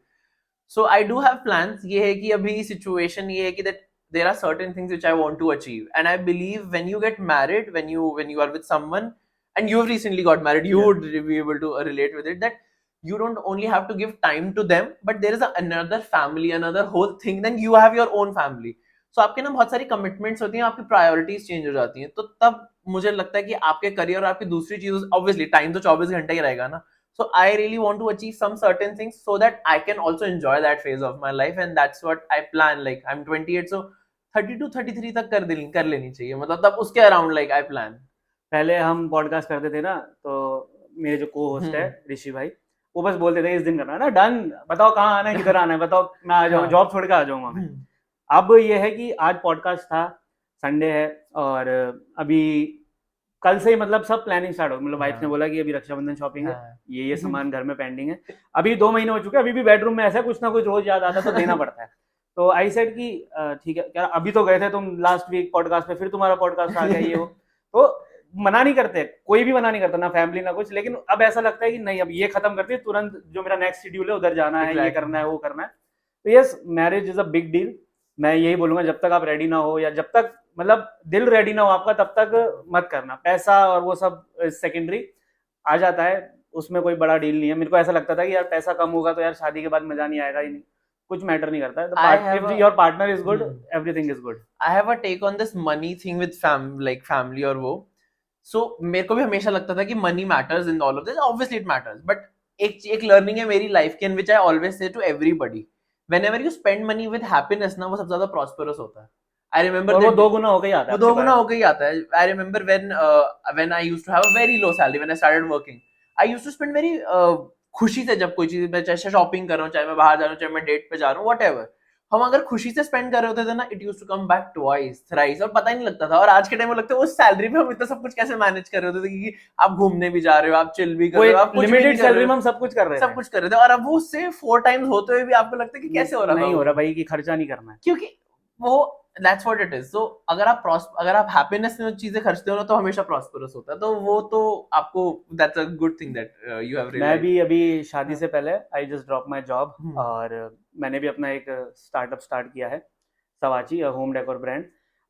So I do have plans. ये है कि अभी situation ये है कि that there are certain things which I want to achieve, and I believe when you get married, when you are with someone, and you've recently got married, you Yeah. would be able to relate with it, that you don't only have to give time to them, but there is another family, another whole thing, then you have your own family. So आपके ना बहुत सारी commitments होती हैं, आपकी priorities change हो जाती हैं, तो तब मुझे लगता है कि आपके करियर और आपकी दूसरी चीजों, ऑब्वियसली टाइम तो 24 घंटे ही रहेगा ना, so I really want to achieve some certain things so that I can also enjoy that phase of my life, and that's what I plan. Like I'm 28, so 30 to 33 तक कर लेनी चाहिए, मतलब तब उसके अराउंड लाइक आई प्लान. पहले हम podcast करते थे ना, तो मेरे जो को होस्ट है ऋषि भाई, वो बस बोलते थे इस दिन करना है ना, डन, बताओ कहाँ आना है, किधर आना है, बताओ मैं आ जाऊँ, जॉब छोड़ के आ जाऊंगा मैं। अब ये है कि आज पॉडकास्ट था, संडे है, और अभी कल से ही मतलब सब प्लानिंग स्टार्ट हो, मतलब वाइफ ने बोला कि अभी रक्षाबंधन शॉपिंग है, ये सामान घर में पेंडिंग है, अभी 2 महीने हो चुके हैं, अभी भी बेडरूम में ऐसा कुछ ना कुछ रोज याद आता है तो देना पड़ता है। तो आई सेड कि ठीक है, क्या अभी तो गए थे तुम लास्ट वीक पॉडकास्ट पे, फिर तुम्हारा पॉडकास्ट आ गया ये वो, तो मना नहीं करते, कोई भी मना नहीं करता, ना फैमिली ना कुछ, लेकिन अब ऐसा लगता है कि नहीं अब ये खत्म करते तुरंत, जो मेरा नेक्स्ट शेड्यूल है उधर जाना है, ये करना है, वो करना है। तो yes, marriage is a big deal. मैं यही बोलूंगा जब तक आप रेडी ना हो, या जब तक मतलब दिल रेडी ना हो आपका, तब तक मत करना। पैसा और वो सब सेकेंडरी आ जाता है, उसमें कोई बड़ा डील नहीं है। मेरे को ऐसा लगता था कि यार पैसा कम होगा तो यार शादी के बाद मजा नहीं आएगा ही नहीं, कुछ मैटर नहीं करता है। If your partner is good, everything is good. I have a take on this money thing with like family और वो, सो मेरे को भी हमेशा लगता था कि money matters in all of this, obviously it matters, but एक लर्निंग है मेरी लाइफ की, in which I always say to everybody, whenever you spend money with happiness ना, वो सबसे ज्यादा प्रॉस्परस होता है. आई रिमेंबर और वो 2 गुना होकर ही आता है, वो 2 गुना होकर ही आता है. I remember when I used to have a very low salary when I started working, I used to spend very खुशी से, जब कोई चीज, मैं चाहे शॉपिंग कर रहा हूँ, चाहे मैं बाहर जा रहा हूँ, चाहे मैं डेट पे जा रहा हूँ, व्हाटएवर, हम अगर खुशी से स्पेंड कर रहे होते थे ना, it used to come back twice thrice, और पता ही नहीं लगता था. और आज के टाइम में लगता है उस सैलरी में हम इतना सब कुछ कैसे मैनेज कर रहे होते थे, क्योंकि आप घूमने भी जा रहे हो, आप चिल भी कर रहे हो, आप कुछ लिमिटेड सैलरी में हम सब कुछ कर रहे थे, सब कुछ कर रहे थे, और अब वो उससे 4 टाइम्स होते हुए भी आपको लगता है कि कैसे हो रहा नहीं हो रहा भाई, कि खर्चा नहीं करना है, क्योंकि वो दैट्स व्हाट इट इज. सो अगर आप हैप्पीनेस में चीजें खर्चते हो ना, तो हमेशा प्रॉस्परस होता है, तो वो तो आपको that's a good thing that you have realized. मैं भी अभी शादी से पहले I just drop my job, और मैंने भी अपना एक स्टार्टअप स्टार्ट किया है, सवाची, होम डेकोर ब्रांड।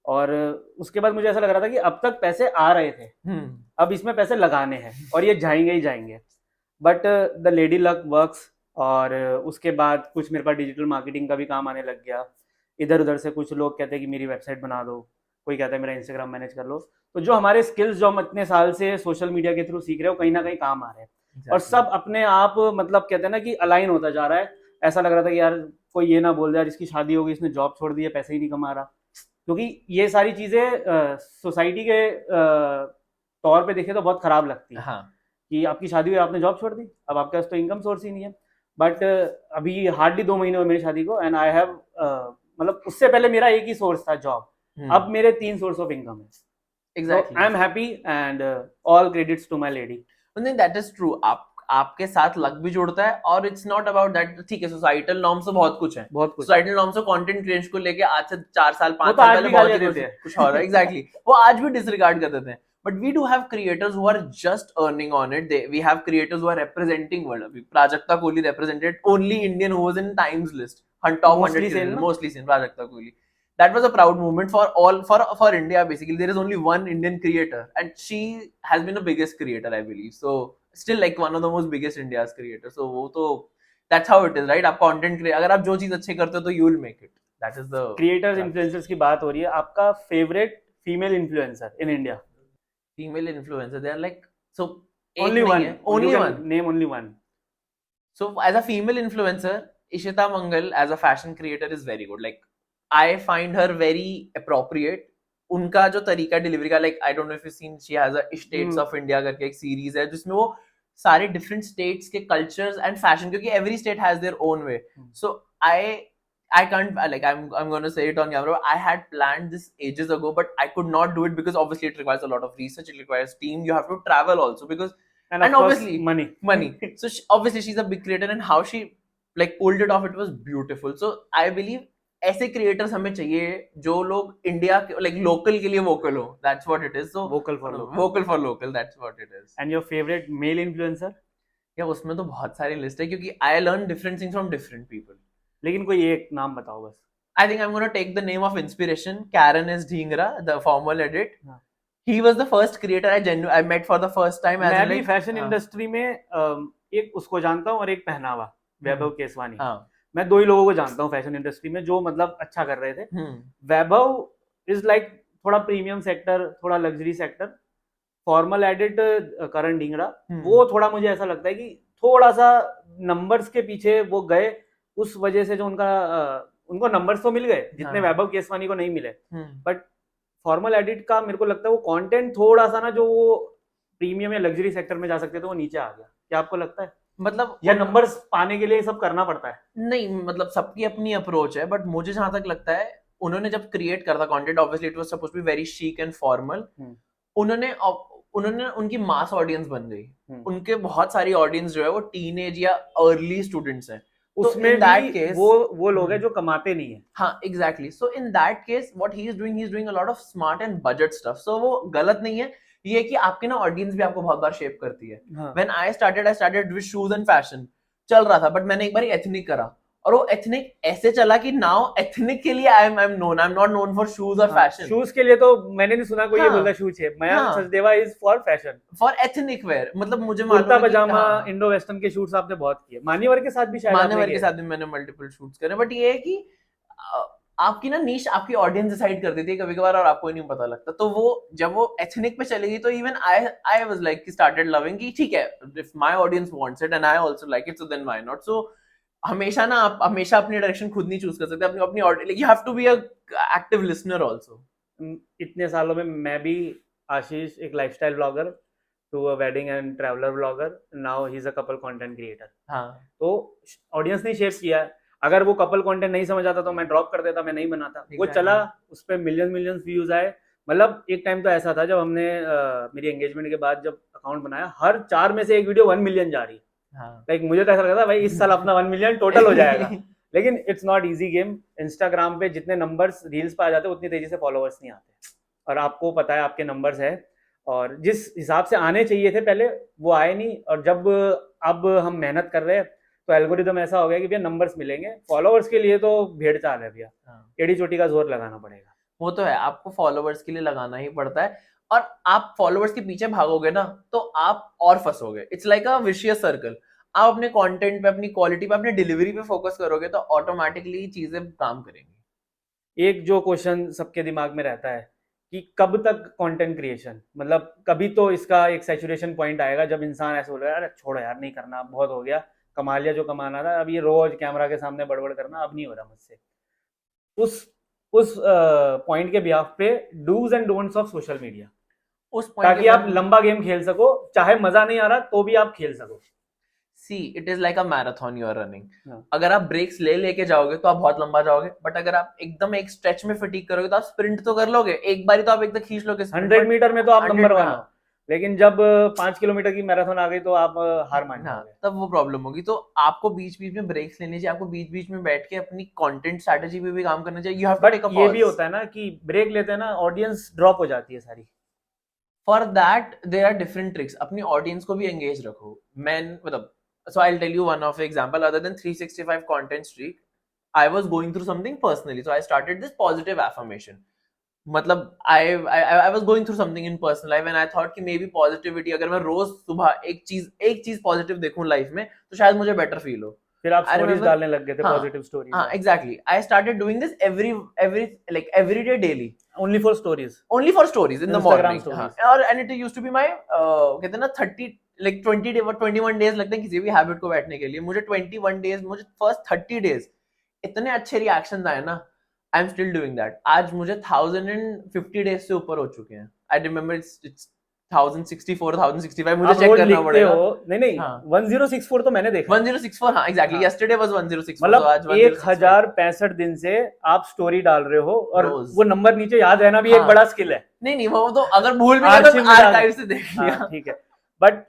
और उसके बाद मुझे ऐसा लग रहा था कि अब तक पैसे आ रहे थे, अब इसमें पैसे लगाने हैं और ये जाएंगे ही जाएंगे, but the lady luck works. और उसके बाद कुछ मेरे पास डिजिटल मार्केटिंग का भी काम आने लग गया, इधर उधर से कुछ लोग कहते हैं कि मेरी वेबसाइट बना दो, कोई कहता है मेरा इंस्टाग्राम मैनेज कर लो। तो जो हमारे स्किल्स जो हम इतने साल से सोशल मीडिया के थ्रू सीख रहे हो, कहीं ना कहीं काम आ रहे हैं, और सब अपने आप मतलब कहते हैं ना कि अलाइन होता जा रहा है। ऐसा लग रहा था कि यार कोई ये ना बोल दे यार इसकी शादी हो गई, इसने जॉब छोड़ दी है, पैसे ही नहीं कमा रहा, क्योंकि ये सारी चीजें सोसाइटी के तौर पे देखे तो बहुत खराब लगती है। हाँ. कि आपकी शादी हुई, आपने जॉब छोड़ दी, अब आपके पास तो इनकम सोर्स ही नहीं है। बट अभी हार्डली 2 महीने हुए मेरी शादी को, एंड आई हैव मतलब उससे पहले मेरा एक ही सोर्स था जॉब, अब मेरे 3 सोर्स ऑफ इनकम है। Exactly. I am happy and all credits to my lady. नहीं, that is true. आपके साथ लक भी जुड़ता है, और इट्स नॉट अबाउट दैट. ठीक है, सोसाइटल नॉर्म्स तो बहुत कुछ है. बहुत कुछ. सोसाइटल नॉर्म्स तो कंटेंट क्रिएशन को लेके आज से 4 साल वो 5 तो साल आज पहले भी बहुत गालियां ही देते हैं. कुछ और है. एग्जैक्टली. वो आज भी डिसरिगार्ड कर देते हैं. But we do have creators who are just earning on it. We have creators who are representing world. Abhi Prajakta Kohli represented only Indian who was in Times list. Top 100 Mostly seen, creators, no? mostly seen Prajakta Kohli. That was a proud moment for all, for India basically. There is only one Indian creator, and she has been the biggest creator, I believe. So still like one of the most biggest India's creators. So वो तो that's how it is, right? आप content create, अगर आप जो चीज अच्छे करते हो तो you will make it. That is the creators influencers की बात हो रही है. आपका favourite female influencer in India? female influencer. They are like, so Only एक one. नहीं है, only You can one. name only one. So as a female influencer, Ishita Mangal as a fashion creator is very good. Like I find her very appropriate. उनका जो तरीका delivery का, like I don't know if you've seen, she has a States of India करके एक series है जिसमें वो सारे different states के cultures and fashion, क्योंकि every state has their own way. So I can't, like I'm going to say it on camera. I had planned this ages ago, but I could not do it because obviously it requires a lot of research. It requires team. You have to travel also because And and of course, obviously money. So obviously she's a big creator, and how she like pulled it off, it was beautiful. So I believe ऐसे creators हमें चाहिए जो लोग India के like local के लिए vocal हो. That's what it is. So Vocal for local. vocal for local. That's what it is. And your favorite male influencer? या उसमें तो बहुत सारी लिस्ट है क्योंकि I learn different things from different people. लेकिन कोई एक नाम बताओ बस. I think I'm going to take the name of inspiration. Karen S. Dhingra, the formal edit. हाँ. He was the first creator I met for the first time. As मैं in, भी like, fashion industry में एक उसको जानता हूँ और एक पहनावा, वैभव केसवानी. हाँ. मैं दो ही लोगों को जानता हूँ फैशन इंडस्ट्री में जो मतलब अच्छा कर रहे थे. वैभव इज लाइक थोड़ा प्रीमियम सेक्टर, थोड़ा लग्जरी सेक्टर. फॉर्मल एडिट करण ढींगरा, वो थोड़ा मुझे ऐसा लगता है कि थोड़ा सा नंबर्स के पीछे वो गए, उस वजह से जो उनको नंबर्स तो मिल गए जितने वैभव केसवानी को नहीं मिले. बट फॉर्मल एडिट का मेरे को लगता है वो कंटेंट थोड़ा सा ना, जो वो प्रीमियम या लग्जरी सेक्टर में जा सकते थे वो नीचे आ गया. क्या आपको लगता है? मतलब या नंबर्स पाने के लिए सब करना पड़ता है? नहीं, मतलब सबकी अपनी अप्रोच है. बट मुझे जहां तक लगता है, उन्होंने जब क्रिएट करा था content, obviously it was suppose to be very chic and formal. उन्होंने उनकी मास ऑडियंस बन गई. उनके बहुत सारी ऑडियंस जो है वो टीनेज या अर्ली स्टूडेंट्स हैं. उसमें भी case, वो लोग हैं जो कमाते नहीं है. हाँ, exactly. So in that case what he is doing a lot of smart and budget stuff. So वो गलत नहीं है. ये कि आपकी ना ऑडियंस भी आपको बहुत बार शेप करती है. When I started with shoes and fashion चल रहा था, बट मैंने एक बार एथनिक करा और वो एथनिक ऐसे चला कि नाउ एथनिक के लिए I am not known for shoes और फैशन. शूज के लिए तो मैंने नहीं सुना कोई ये बोलता शूज है. Mayank Sachdeva is for fashion, for ethnic wear. मतलब मुझे कुर्ता पजामा, इंडो वेस्टर्न के शूट्स आपने बहुत किए. मान्यवर के साथ भी शायद मान्यवर के साथ भी मैंने मल्टीपल शूट्स करे. बट ये है कि आपकी ना नीश आपकी ऑडियंस डिसाइड कर देती है कभी कभार और आपको नहीं पता लगता. तो वो जब वो एथनिक पे चलेगी तो even I was like started loving कि ठीक है, if my audience wants it and I also like it, so then why not. So हमेशा ना आप हमेशा अपनी डायरेक्शन खुद नहीं चूज कर सकते. अपनी audience, you have to be a active listener also. इतने सालों में मैं भी, आशीष एक lifestyle blogger to a wedding and traveller blogger, now he is a couple content creator. हाँ, तो ऑडियंस ने शेप किया. अगर वो कपल कंटेंट नहीं समझ आता तो मैं ड्रॉप कर देता, मैं नहीं बनाता. वो चला, उस पर मिलियन व्यूज आए. मतलब एक टाइम तो ऐसा था जब हमने मेरी एंगेजमेंट के बाद जब अकाउंट बनाया, हर 4 में से एक वीडियो 1 मिलियन जा रही है. लाइक मुझे तो ऐसा लगा था भाई इस साल अपना 1 मिलियन टोटल हो जाएगा. लेकिन it's not easy game. Instagram पे जितने नंबर्स रील्स पे आ जाते हैं उतनी तेजी से फॉलोअर्स नहीं आते. और आपको पता है आपके नंबर्स है, और जिस हिसाब से आने चाहिए थे पहले वो आए नहीं. और जब अब हम मेहनत कर रहे हैं तो एल्गोरिदम ऐसा हो गया कि भैया नंबर्स मिलेंगे, फॉलोअर्स के लिए तो भेड़ चाल है भैया. एड़ी चोटी का जोर लगाना पड़ेगा. वो तो है, आपको फॉलोअर्स के लिए लगाना ही पड़ता है. और आप फॉलोअर्स के पीछे भागोगे ना तो आप और फंसोगे. It's like a vicious circle. आप अपने कंटेंट पे, अपनी क्वालिटी पे, अपनी डिलीवरी पे फोकस करोगे तो ऑटोमेटिकली चीजें काम करेंगी. एक जो क्वेश्चन सबके दिमाग में रहता है कि कब तक कंटेंट क्रिएशन, मतलब कभी तो इसका एक सैचुरेशन पॉइंट आएगा जब इंसान ऐसे बोलेगा अरे छोड़ो यार नहीं करना, बहुत हो गया, कमा लिया जो कमाना था, अब ये रोज कैमरा के सामने बड़बड़ करना अब नहीं हो रहा मुझसे. उस पॉइंट के बिहाफ पे dos and don'ts of social media, उस ताकि आप लंबा गेम खेल सको, चाहे मजा नहीं आ रहा तो भी आप खेल सको. See it is like a marathon you are running. हाँ। अगर आप ब्रेक्स लेके जाओगे तो आप बहुत लंबा जाओगे, बट अगर आप एकदम एक स्ट्रेच में फटीग करोगे तो आप स्प्रिंट तो कर लोगे, एक बारी तो आप एकदम खींच लोगे sprint, 100 but मीटर में तो आप 100 नंबर में, 1 हो, लेकिन जब 5 किलोमीटर की मैराथन आ गई तो आप हार मान हाँ, जाओगे। तब वो प्रॉब्लम होगी. तो आपको बीच बीच में ब्रेक्स लेनी चाहिए, आपको बीच बीच में बैठ के अपनी कंटेंट स्ट्रेटेजी पे भी काम करना चाहिए. You have to but take a ये भी पॉज. होता है ना कि ब्रेक लेते हैं ना, ऑडियंस ड्रॉप हो जाती है सारी। For that there are different tricks. अपनी ऑडियंस को भी एंगेज रखो. मैन मतलब, so I will tell you one of example other than 365 content streak. I was going through something personally, so I started this positive affirmation. मतलब I was going through something in personal life and I thought कि may be positivity, अगर मैं रोज सुबह एक चीज positive देखूं life में तो शायद मुझे बेटर फील हो. फिर आप आई स्टोरीज रिमेम्बर, डालने लग गए थे, हाँ, पॉजिटिव स्टोरीज, हाँ, exactly. I started doing this every day daily, only for stories, only for stories in the Instagram morning. हाँ, स्टोरीज। और and it used to be my कहते हैं ना 30 like 20 डे 21 डेज लगते हैं किसी भी हैबिट को बैठने के लिए. मुझे 21 डेज, मुझे फर्स्ट 30 डेज इतने अच्छे रिएक्शंस आए ना. आई एम स्टिल डूइंग दैट. आज मुझे 1050 डेज से ऊपर हो चुके हैं. आई रिमेम्बर इट्स 1064 1065, मुझे आप चेक रोज करना लिखते पड़ेगा. हो, नहीं नहीं, हाँ, 1064 तो मैंने देखा है। 1064, हाँ, एग्जैक्टली. हाँ। यस्टरडे वाज 1064, मतलब so आज 1065 1065 दिन से आप स्टोरी डाल रहे हो और रोज. वो नंबर नीचे याद रहना भी एक हाँ. बड़ा स्किल है। नहीं नहीं, वो तो अगर भूल भी गए आर्चिव तो में डाल, आर्काइव से देख हाँ लिया. ठीक है। बट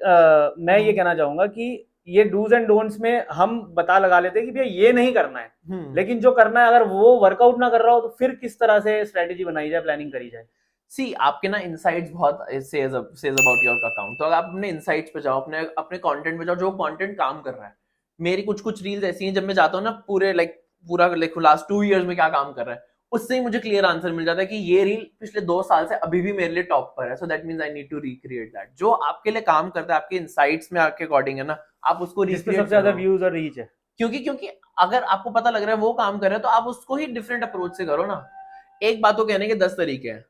मैं ये कहना चाहूंगा कि ये डूज एंड डोंट्स में हम बता लगा लेते हैं कि भैया ये नहीं करना है, लेकिन जो करना है अगर वो वर्कआउट ना कर रहा हो तो फिर किस तरह से स्ट्रेटेजी बनाई जाए, प्लानिंग करी जाए। सी आपके ना इनसाइट्स बहुत सेज अबाउट योर अकाउंट. तो अगर आप अपने इनसाइट्स पे जाओ, अपने अपने कंटेंट पे जाओ, जो कंटेंट काम कर रहा है. मेरी कुछ कुछ रील्स ऐसी हैं जब मैं जाता हूँ ना, पूरा देखो लास्ट 2 इयर्स में क्या काम कर रहा है, उससे ही मुझे क्लियर आंसर मिल जाता है कि ये रील पिछले 2 साल से अभी भी मेरे लिए टॉप पर है. So that means I need to recreate that. जो आपके लिए काम करता है, आपके इनसाइट्स में आपके अकॉर्डिंग है ना, आप उसको जिसपे रिक्रिएट सबसे ज्यादा करो. व्यूज और रीच है। क्योंकि अगर आपको पता लग रहा है वो काम कर रहा है तो आप उसको ही डिफरेंट अप्रोच से करो ना. एक बात तो कहने के 10 तरीके हैं.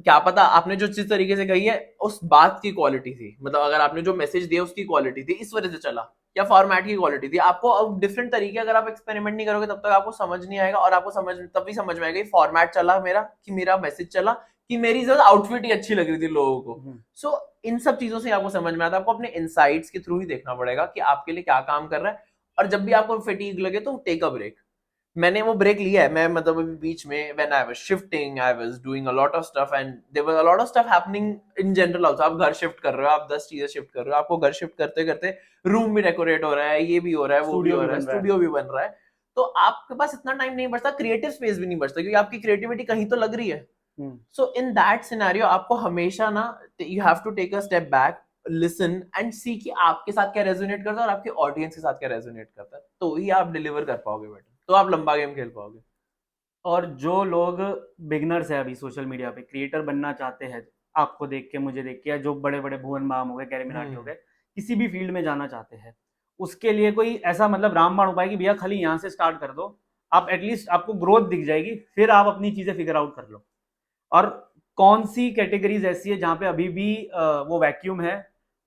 क्या पता आपने जो जिस तरीके से कही है उस बात की क्वालिटी थी, मतलब अगर आपने जो मैसेज दिया उसकी क्वालिटी थी, इस वजह से चला, या फॉर्मेट की क्वालिटी थी. आपको अब डिफरेंट तरीके, अगर आप एक्सपेरिमेंट नहीं करोगे तब तक आपको समझ नहीं आएगा. और आपको तब भी समझ में आएगा कि फॉर्मेट चला मेरा, कि मेरा मैसेज चला, कि मेरी आउटफिट ही अच्छी लग रही थी लोगों को. सो इन सब चीजों से आपको समझ में आता है. आपको अपने इनसाइट्स के थ्रू ही देखना पड़ेगा कि आपके लिए क्या काम कर रहा है. और जब भी आपको फटीग लगे तो टेक अ ब्रेक. मैंने वो ब्रेक लिया है. मैं मतलब अभी बीच में when I was shifting, I was doing a lot of stuff and there was a lot of stuff happening in general also. आप घर शिफ्ट कर रहे हो, आप 10 चीजें शिफ्ट कर रहे हो, आपको घर शिफ्ट करते करते रूम भी डेकोरेट हो रहा है, ये भी हो रहा है, वो भी स्टूडियो हो भी रहा है, बन रहा है। स्टूडियो भी बन रहा है. तो आपके पास इतना टाइम नहीं बचता, क्रिएटिव स्पेस भी नहीं बचता, क्योंकि आपकी क्रिएटिविटी कहीं तो लग रही है. सो इन दैट सिनेरियो आपको हमेशा ना, you have to take a step back, listen and see कि आपके साथ क्या रेजोनेट करता है और आपके ऑडियंस के साथ क्या रेजोनेट करता है. तो ही आप डिलीवर कर पाओगे बेटर, तो आप लंबा गेम खेल पाओगे. और जो लोग बिगनर्स है, अभी सोशल मीडिया पे क्रिएटर बनना चाहते हैं, आपको देख के, मुझे देख के, या जो बड़े बड़े भुवन बाम हो गए, कैरी मिनाटी हो गए, किसी भी फील्ड में जाना चाहते हैं, उसके लिए कोई ऐसा मतलब रामबाण उपाय कि भैया खाली यहाँ से स्टार्ट कर दो, आप एटलीस्ट आपको ग्रोथ दिख जाएगी, फिर आप अपनी चीजें फिगर आउट कर लो। और कौन सी कैटेगरीज ऐसी है जहाँ पे अभी भी वो वैक्यूम है,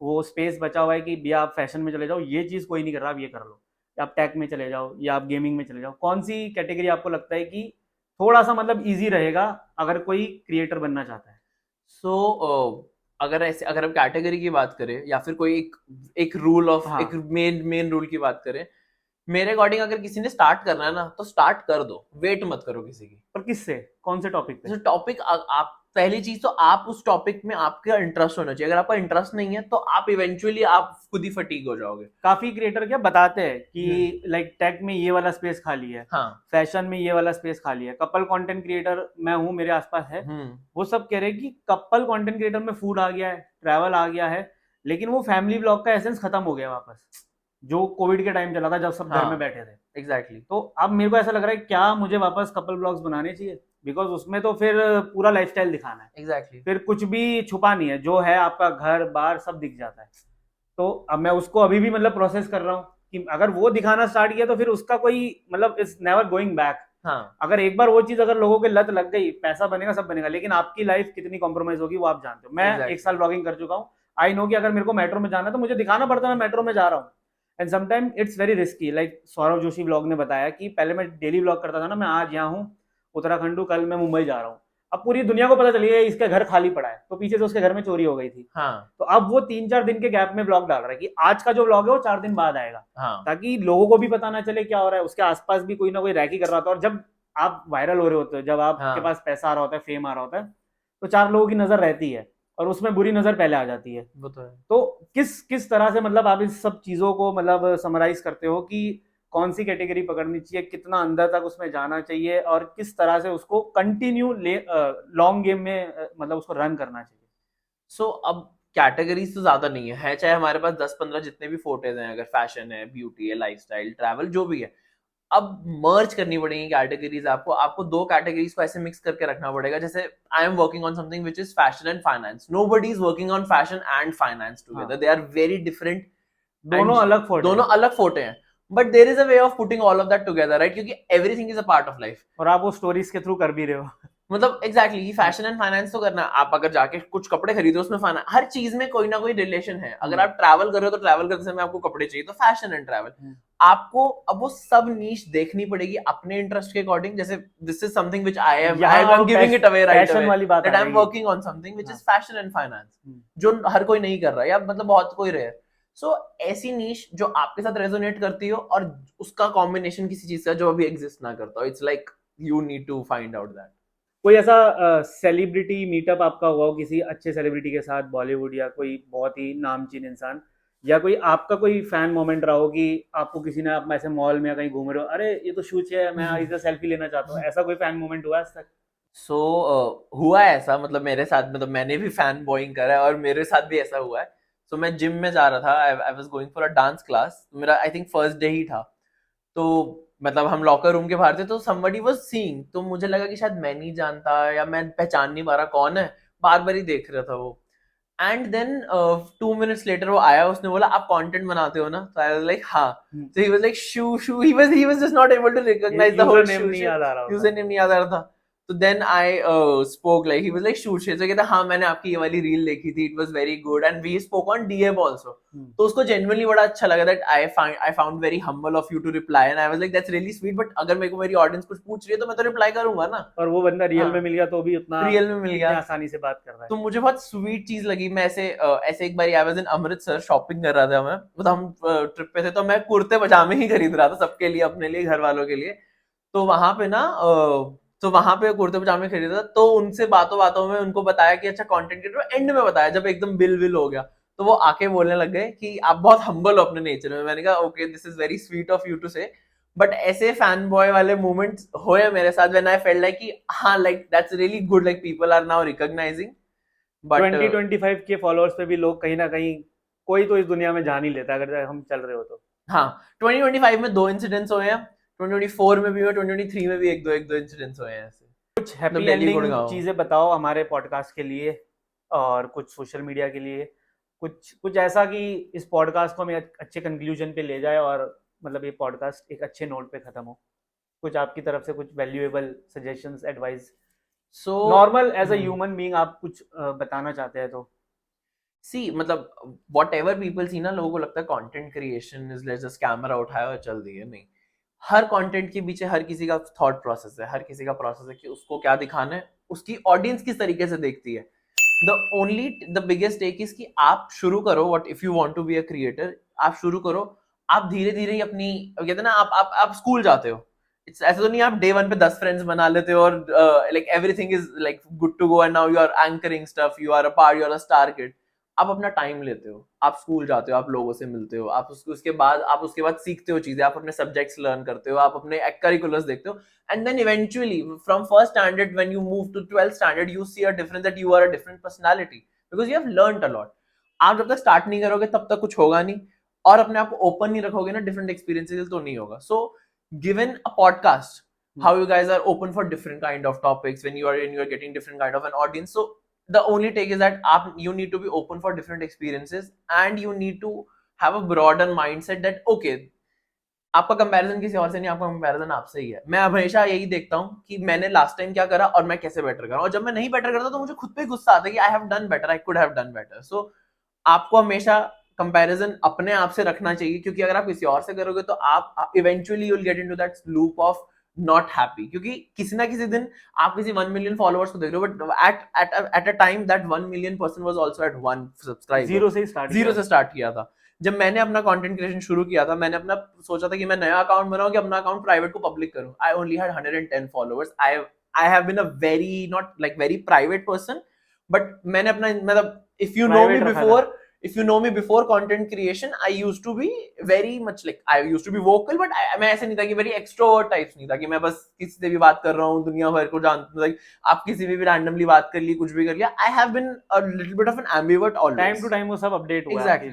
वो स्पेस बचा हुआ है कि भैया आप फैशन में चले जाओ, ये चीज कोई नहीं कर रहा, आप ये कर लो, या आप टेक में चले जाओ, या आप गेमिंग में चले जाओ। कौन सी कैटेगरी आपको लगता है कि थोड़ा सा मतलब इजी रहेगा अगर कोई क्रिएटर बनना चाहता है? सो अगर हम कैटेगरी की बात करें या फिर कोई एक रूल ऑफ, हाँ। एक मेन रूल की बात करें, मेरे अकॉर्डिंग अगर किसी ने स्टार्ट करना है ना तो स्टार्ट कर दो, वेट मत करो किसी की. पर किससे, कौन से टॉपिक पे? जैसे टॉपिक, आप पहली चीज तो आप उस टॉपिक में आपका इंटरेस्ट होना चाहिए. अगर आपका इंटरेस्ट नहीं है तो आप इवेंचुअली आप खुद ही फटीग हो जाओगे. काफी क्रिएटर क्या बताते हैं कि लाइक टेक में ये वाला स्पेस खाली है, हाँ. फैशन में ये वाला स्पेस खाली है। कपल कंटेंट क्रिएटर मैं हूँ, मेरे आसपास है, वो सब कह रहे हैं कि कपल कंटेंट क्रिएटर में फूड आ गया है, ट्रैवल आ गया है, लेकिन वो फैमिली ब्लॉग का एसेंस खत्म हो गया वापस, जो कोविड के टाइम चला था जब सब घर में बैठे थे। एग्जैक्टली. तो अब मेरे को ऐसा लग रहा है क्या मुझे वापस कपल ब्लॉग्स बनाने चाहिए, बिकॉज उसमें तो फिर पूरा लाइफस्टाइल दिखाना है, एग्जैक्टली. फिर कुछ भी छुपा नहीं है, जो है आपका घर बार सब दिख जाता है। तो अब मैं उसको अभी भी मतलब प्रोसेस कर रहा हूँ कि अगर वो दिखाना स्टार्ट किया तो फिर उसका कोई मतलब इट्स नेवर गोइंग बैक। हाँ. अगर एक बार वो चीज अगर लोगों के लत लग गई, पैसा बनेगा, सब बनेगा, लेकिन आपकी लाइफ कितनी कॉम्प्रोमाइज होगी वो आप जानते हो। मैं Exactly. 1 साल ब्लॉगिंग कर चुका हूँ, आई नो कि अगर मेरे को मेट्रो में जाना है तो मुझे दिखाना पड़ता है मैं मेट्रो में जा रहा हूँ, and sometime it's very risky. Like Saurav Joshi blog ने बताया कि पहले मैं डेली ब्लॉग करता था ना, मैं आज यहाँ हूँ उत्तराखंड हूँ, कल मैं मुंबई जा रहा हूँ, अब पूरी दुनिया को पता चली है इसका घर खाली पड़ा है, तो पीछे से उसके घर में चोरी हो गई थी। हाँ तो अब वो 3-4 दिन के गैप में ब्लॉग डाल रहा है कि आज का जो ब्लॉग है वो 4 दिन बाद आएगा, हाँ ताकि लोगों को भी पता ना चले क्या हो रहा है, उसके आसपास भी कोई ना कोई रैकी कर रहा था। और जब आप वायरल हो रहे होते हो, जब आपके हाँ, पास पैसा आ रहा होता है, फेम आ रहा होता है, तो 4 लोगों की नजर रहती है और उसमें बुरी नजर पहले आ जाती है। वो तो है। तो किस किस तरह से मतलब आप इस सब चीजों को मतलब समराइज करते हो कि कौन सी कैटेगरी पकड़नी चाहिए, कितना अंदर तक उसमें जाना चाहिए, और किस तरह से उसको कंटिन्यू लॉन्ग गेम में मतलब उसको रन करना चाहिए? सो अब कैटेगरीज तो ज्यादा नहीं है चाहे हमारे पास 10-15 जितने भी फोटोज हैं, अगर फैशन है, ब्यूटी है, लाइफस्टाइल, ट्रैवल, जो भी है, अब मर्ज करनी पड़ेगी कैटेगरीज। आपको आपको दो कैटेगरीज को ऐसे मिक्स करके रखना पड़ेगा। जैसे I am working on something which is fashion and finance, nobody is working on fashion and finance together, हाँ, दे आर वेरी डिफरेंट दोनों एंड अलग फोर्ट दोनों है अलग फोटे हैं। But there is a way of putting all of that together, right? क्योंकि everything is a part of life. और आप वो स्टोरीज के थ्रू कर भी रहे हो। मतलब एग्जैक्टली फैशन एंड फाइनेंस तो करना है। आप अगर जाके कुछ कपड़े खरीदो उसमें फाइनेंस, हर चीज में कोई ना कोई रिलेशन है। अगर आप ट्रैवल कर रहे हो तो ट्रैवल करते समय आपको कपड़े चाहिए, तो फैशन एंड ट्रैवल। आपको अब वो सब नीश देखनी पड़ेगी अपने इंटरेस्ट के अकॉर्डिंग। जैसे this is something which I यहाँ am giving it away right passion away, वाली बात आ दैट आई एम जाएगी। Working on something which is हाँ। फैशन एंड फाइनेंस, जो हर कोई नहीं कर रहा, या मतलब बहुत कोई रेयर। सो ऐसी नीश जो आपके साथ रेजोनेट करती हो और उसका कॉम्बिनेशन किसी चीज का जो अभी एग्जिस्ट ना करता हो, it's like you need to find out that. कोई ऐसा सेलिब्रिटी मीटअप आपका हुआ हो किसी अच्छे सेलिब्रिटी के साथ, बॉलीवुड या कोई बहुत ही नामचीन इंसान, या कोई आपका कोई फैन मोमेंट रहा हो कि आपको किसी ने, आप ऐसे मॉल में या कहीं घूम रहे हो, अरे ये तो शूच है, मैं इससे सेल्फी लेना चाहता हूँ, ऐसा कोई फैन मोमेंट हुआ आज तक? सो हुआ है ऐसा, मतलब मेरे साथ, मतलब मैंने भी फैन बॉइंग करा है और मेरे साथ भी ऐसा हुआ है। सो मैं जिम में जा रहा था, आई was going for a dance class, मेरा आई थिंक फर्स्ट डे ही था। तो मतलब हम लॉकर रूम के बाहर थे, तो समबडी वाज सीइंग, तो मुझे लगा कि शायद मैं नहीं जानता या मैं पहचान नहीं पा रहा कौन है, बार बार ही देख रहा था वो। एंड देन 2 मिनट्स लेटर वो आया, उसने बोला आप कंटेंट बनाते हो ना? तो आई वाज लाइक हाँ। तो he was like shoo shoo, he was just not able to recognize the user whole name shoo नहीं शिट, याद आ रहा होता। यूजर नेम नहीं याद आ रहा था। तो then I spoke, like he was like shoot shit, तो कहता हाँ मैंने आपकी ये वाली रील देखी थी, it was very good, and we spoke on DM also. तो उसको जेन्युइनली बड़ा अच्छा लगा, that I found very humble of you to reply, and I was like that's really sweet, but अगर मेरे को मेरी ऑडियंस कुछ पूछ रही है तो मैं तो रिप्लाई करूंगा ना। और वो बंदा रियल हाँ, में मिल गया तो भी उतना, रियल में मिल इतने गया। आसानी से बात कर रहा है। तो मुझे बहुत स्वीट चीज लगी। मैं ऐसे एक बार I was in Amritsar, shopping कर रहा था मैं, मतलब हम ट्रिप पे थे, तो मैं कुर्ते पजामे ही खरीद रहा था सबके लिए, अपने लिए, घर वालों के लिए। तो वहां पे ना तो वहां पे कुर्ते पजामे खरीदा था, तो उनसे बातों बातों में उनको बताया कि अच्छा कंटेंट क्रिएटर, एंड में बताया जब एकदम बिल विल हो गया, तो वो आके बोलने लग गए कि आप बहुत हम्बल हो अपने नेचर में। मैंने कहा okay, this is very sweet of you to say. But ऐसे फैन बॉय वाले मोमेंट्स हुए मेरे साथ, व्हेन आई फेल्ट लाइक कि हाँ, like that's really good, like people are now recognizing. But 20-25 के फॉलोअर्स पे भी लोग कहीं ना कहीं, कोई तो इस दुनिया में जान ही लेता है अगर हम चल रहे हो तो। हाँ, 2025 में 2 इंसिडेंट्स हुए हैं, 2024 में भी हुए, 2023 में भी एक दो इंसिडेंट्स हुए हैं ऐसे, कुछ मतलब हैप्पी दिल्ली एंडिंग गुड़गांव। चीजें बताओ हमारे पॉडकास्ट के लिए और कुछ सोशल मीडिया के लिए, कुछ कुछ ऐसा कि इस पॉडकास्ट को हमें अच्छे कंक्लूजन पे ले जाए और मतलब ये पॉडकास्ट एक अच्छे नोट पे खत्म हो। कुछ आपकी तरफ से कुछ valuable suggestions, advice, so normal as a human being आप कुछ बताना चाहते हैं तो। सी, मतलब वॉट एवर पीपल सी ना, लोगों को लगता है content creation is like just camera उठाया और चल दिए, नहीं। हर कंटेंट के पीछे हर किसी का थॉट प्रोसेस है, हर किसी का प्रोसेस है कि उसको क्या दिखाना है, उसकी ऑडियंस किस तरीके से देखती है। द बिगेस्ट टेक इज कि आप शुरू करो, what if you want to be a creator, आप शुरू करो। आप धीरे धीरे ही अपनी, कहते हैं ना, आप स्कूल जाते हो, इट्स ऐसा तो नहीं आप डे वन पे 10 फ्रेंड्स बना लेते हो और like everything is like good to go and now you are anchoring stuff, you are a part, you are a star kid. आप अपना टाइम लेते हो, आप स्कूल जाते हो, आप लोगों से मिलते हो, आप उसके बाद सीखते हो चीजें, आप अपने सब्जेक्ट्स लर्न करते हो, आप अपने करिकुलर्स देखते हो, and then eventually from first standard when you move to 12th standard you see a difference, that you are a different personality because you have learned a lot. आप जब तक start नहीं करोगे तब तक कुछ होगा नहीं, और अपने आप को ओपन नहीं रखोगे ना डिफरेंट एक्सपीरियंसेस, तो नहीं होगा। So given a podcast, how you guys are open for different kind of topics, when you are getting different kind of an audience, so the only take is that you need to be open for different experiences, and you need to have a broader mindset that okay, आपका comparison किसी और से नहीं, आपका comparison आपसे ही है। मैं हमेशा यही देखता हूँ कि मैंने लास्ट टाइम क्या करा और मैं कैसे बेटर करा, और जब मैं नहीं बेटर करता तो मुझे खुद पे गुस्सा आता है कि I have done better, I could have done better. So आपको हमेशा कंपैरिजन अपने आप से रखना चाहिए, क्योंकि अगर आप किसी और से करोगे तो आप eventually you will get into that loop of not happy, क्योंकि किसी ना किसी दिन आप किसी 1 मिलियन फॉलोअर्स को देख रहे हो, but at a time that 1 million person was also at 1 subscriber, zero से ही स्टार्ट जीरो से स्टार्ट किया था। जब मैंने अपना कंटेंट क्रिएशन शुरू किया था, मैंने अपना सोचा था कि मैं नया अकाउंट बनाऊं कि अपना अकाउंट प्राइवेट को पब्लिक करूं। I only had 110 followers. I have been a very not like very private person, but मैंने अपना मतलब if you know me private रखा था। Before, if you know me before content creation, I used to be very much like I used to be vocal, but मैं ऐसे नहीं था कि very extrovert types नहीं था कि मैं बस किसी से भी बात कर रहा हूँ, दुनिया भर को जानता हूँ, like आप किसी भी randomly बात कर ली, कुछ भी कर लिया। I have been a little bit of an ambivert always. Time to time वो सब अपडेट हुआ है Exactly.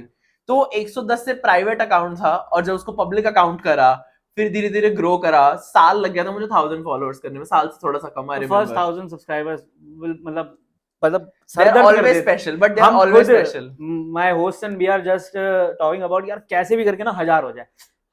तो 110 से प्राइवेट अकाउंट था, और जब उसको पब्लिक अकाउंट करा, फिर धीरे धीरे ग्रो करा, साल लग गया था मुझे 1000 फॉलोअर्स करने में, साल से थोड़ा सा कम। आई फर्स्ट रिमेंबर 1000 सब्सक्राइबर्स मतलब they are always special, but they are always special. My host and we are just talking about यार कैसे भी करके ना 1000 हो जाए।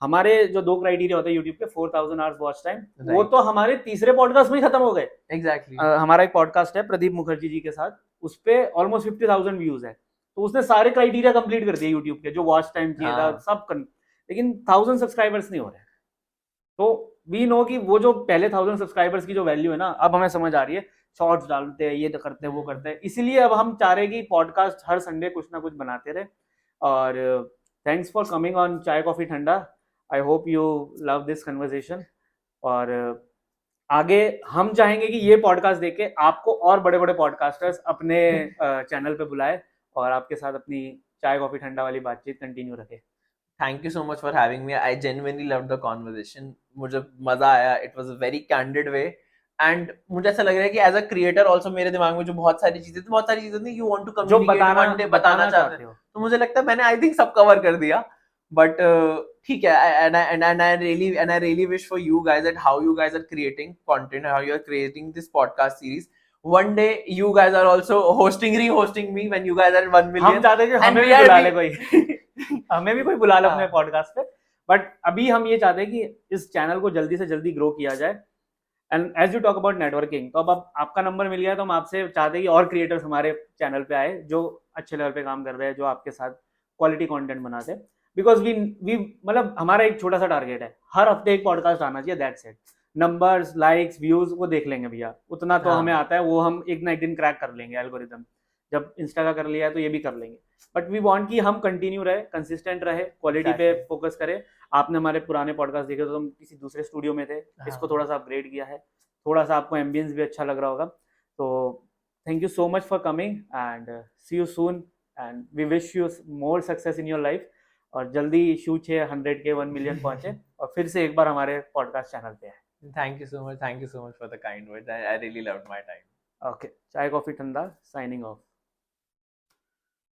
हमारे जो 2 क्राइटेरिया होते हैं यूट्यूब के, 4000 आवर्स वॉच टाइम, वो तो हमारे तीसरे पॉडकास्ट में ही खत्म हो गए। Exactly. हमारा एक पॉडकास्ट है प्रदीप मुखर्जी जी के साथ, उस पे ऑलमोस्ट 50,000 व्यूज है, तो उसने सारे क्राइटेरिया कंप्लीट कर दिए यूट्यूब के, जो वॉच टाइम चाहिए था सब लेकिन 1000 सब्सक्राइबर्स नहीं हो रहे। तो वी नो कि वो जो पहले 1000 सब्सक्राइबर्स की जो वैल्यू है ना, अब हमें समझ आ रही है। शॉर्ट्स डालते हैं, ये करते हैं, वो करते हैं, इसीलिए अब हम चाह रहे हैं कि पॉडकास्ट हर संडे कुछ ना कुछ बनाते रहे। और थैंक्स फॉर कमिंग ऑन चाय कॉफी ठंडा। I hope you love this conversation. और आगे हम चाहेंगे कि ये पॉडकास्ट देख के आपको और बड़े बड़े पॉडकास्टर्स अपने चैनल पे बुलाए और आपके साथ अपनी चाय कॉफी ठंडा वाली बातचीत कंटिन्यू रखे। Thank you so much for having me. I genuinely loved the conversation. मुझे मजा आया. It was a very candid way. And मुझे ऐसा लग रहा है कि as a creator also मेरे दिमाग में जो बहुत सारी चीजें थी you want to communicate one day, बताना चाहते हो, तो मुझे लगता है मैंने I think सब cover कर दिया. But ठीक है, and I really wish for you guys that how you guys are creating content, how you are creating this podcast series. One day you guys are also re-hosting me when you guys are 1 million. हम चाहते हैं कि हमें भी बुला ले कोई हमें भी कोई बुला ले अपने पॉडकास्ट पे। बट अभी हम ये चाहते हैं कि इस चैनल को जल्दी से जल्दी ग्रो किया जाए। And as you talk about networking, तो अब आपका नंबर मिल गया है, तो हम आपसे चाहते हैं कि और क्रिएटर्स हमारे चैनल पे आए जो अच्छे लेवल पे काम कर रहे हैं, जो आपके साथ क्वालिटी कंटेंट बनाते हैं। बिकॉज वी मतलब हमारा एक छोटा सा टारगेट है, हर हफ्ते एक पॉडकास्ट आना चाहिए, that's it. Numbers, likes, views वो देख लेंगे भैया, उतना तो हमें आता है, वो हम एक ना एक दिन क्रैक कर लेंगे एल्गोरिदम। जब इंस्टा का कर लिया है तो ये भी कर लेंगे। बट वी वांट कि हम कंटिन्यू रहे, कंसिस्टेंट रहे, क्वालिटी पे फोकस करें। आपने हमारे पुराने पॉडकास्ट देखे तो हम किसी दूसरे स्टूडियो में थे, इसको थोड़ा सा अपग्रेड किया है, थोड़ा सा आपको एम्बियंस भी अच्छा लग रहा होगा। तो thank you so much for coming and see you soon and we wish you more success in your life. और जल्दी शू 100 के 1 मिलियन पहुंचे और फिर से एक बार हमारे पॉडकास्ट चैनल पे आए। Thank you so much. Thank you so much for the kind words. I really loved my time. Okay, चाय कॉफी ठंडा साइनिंग ऑफ।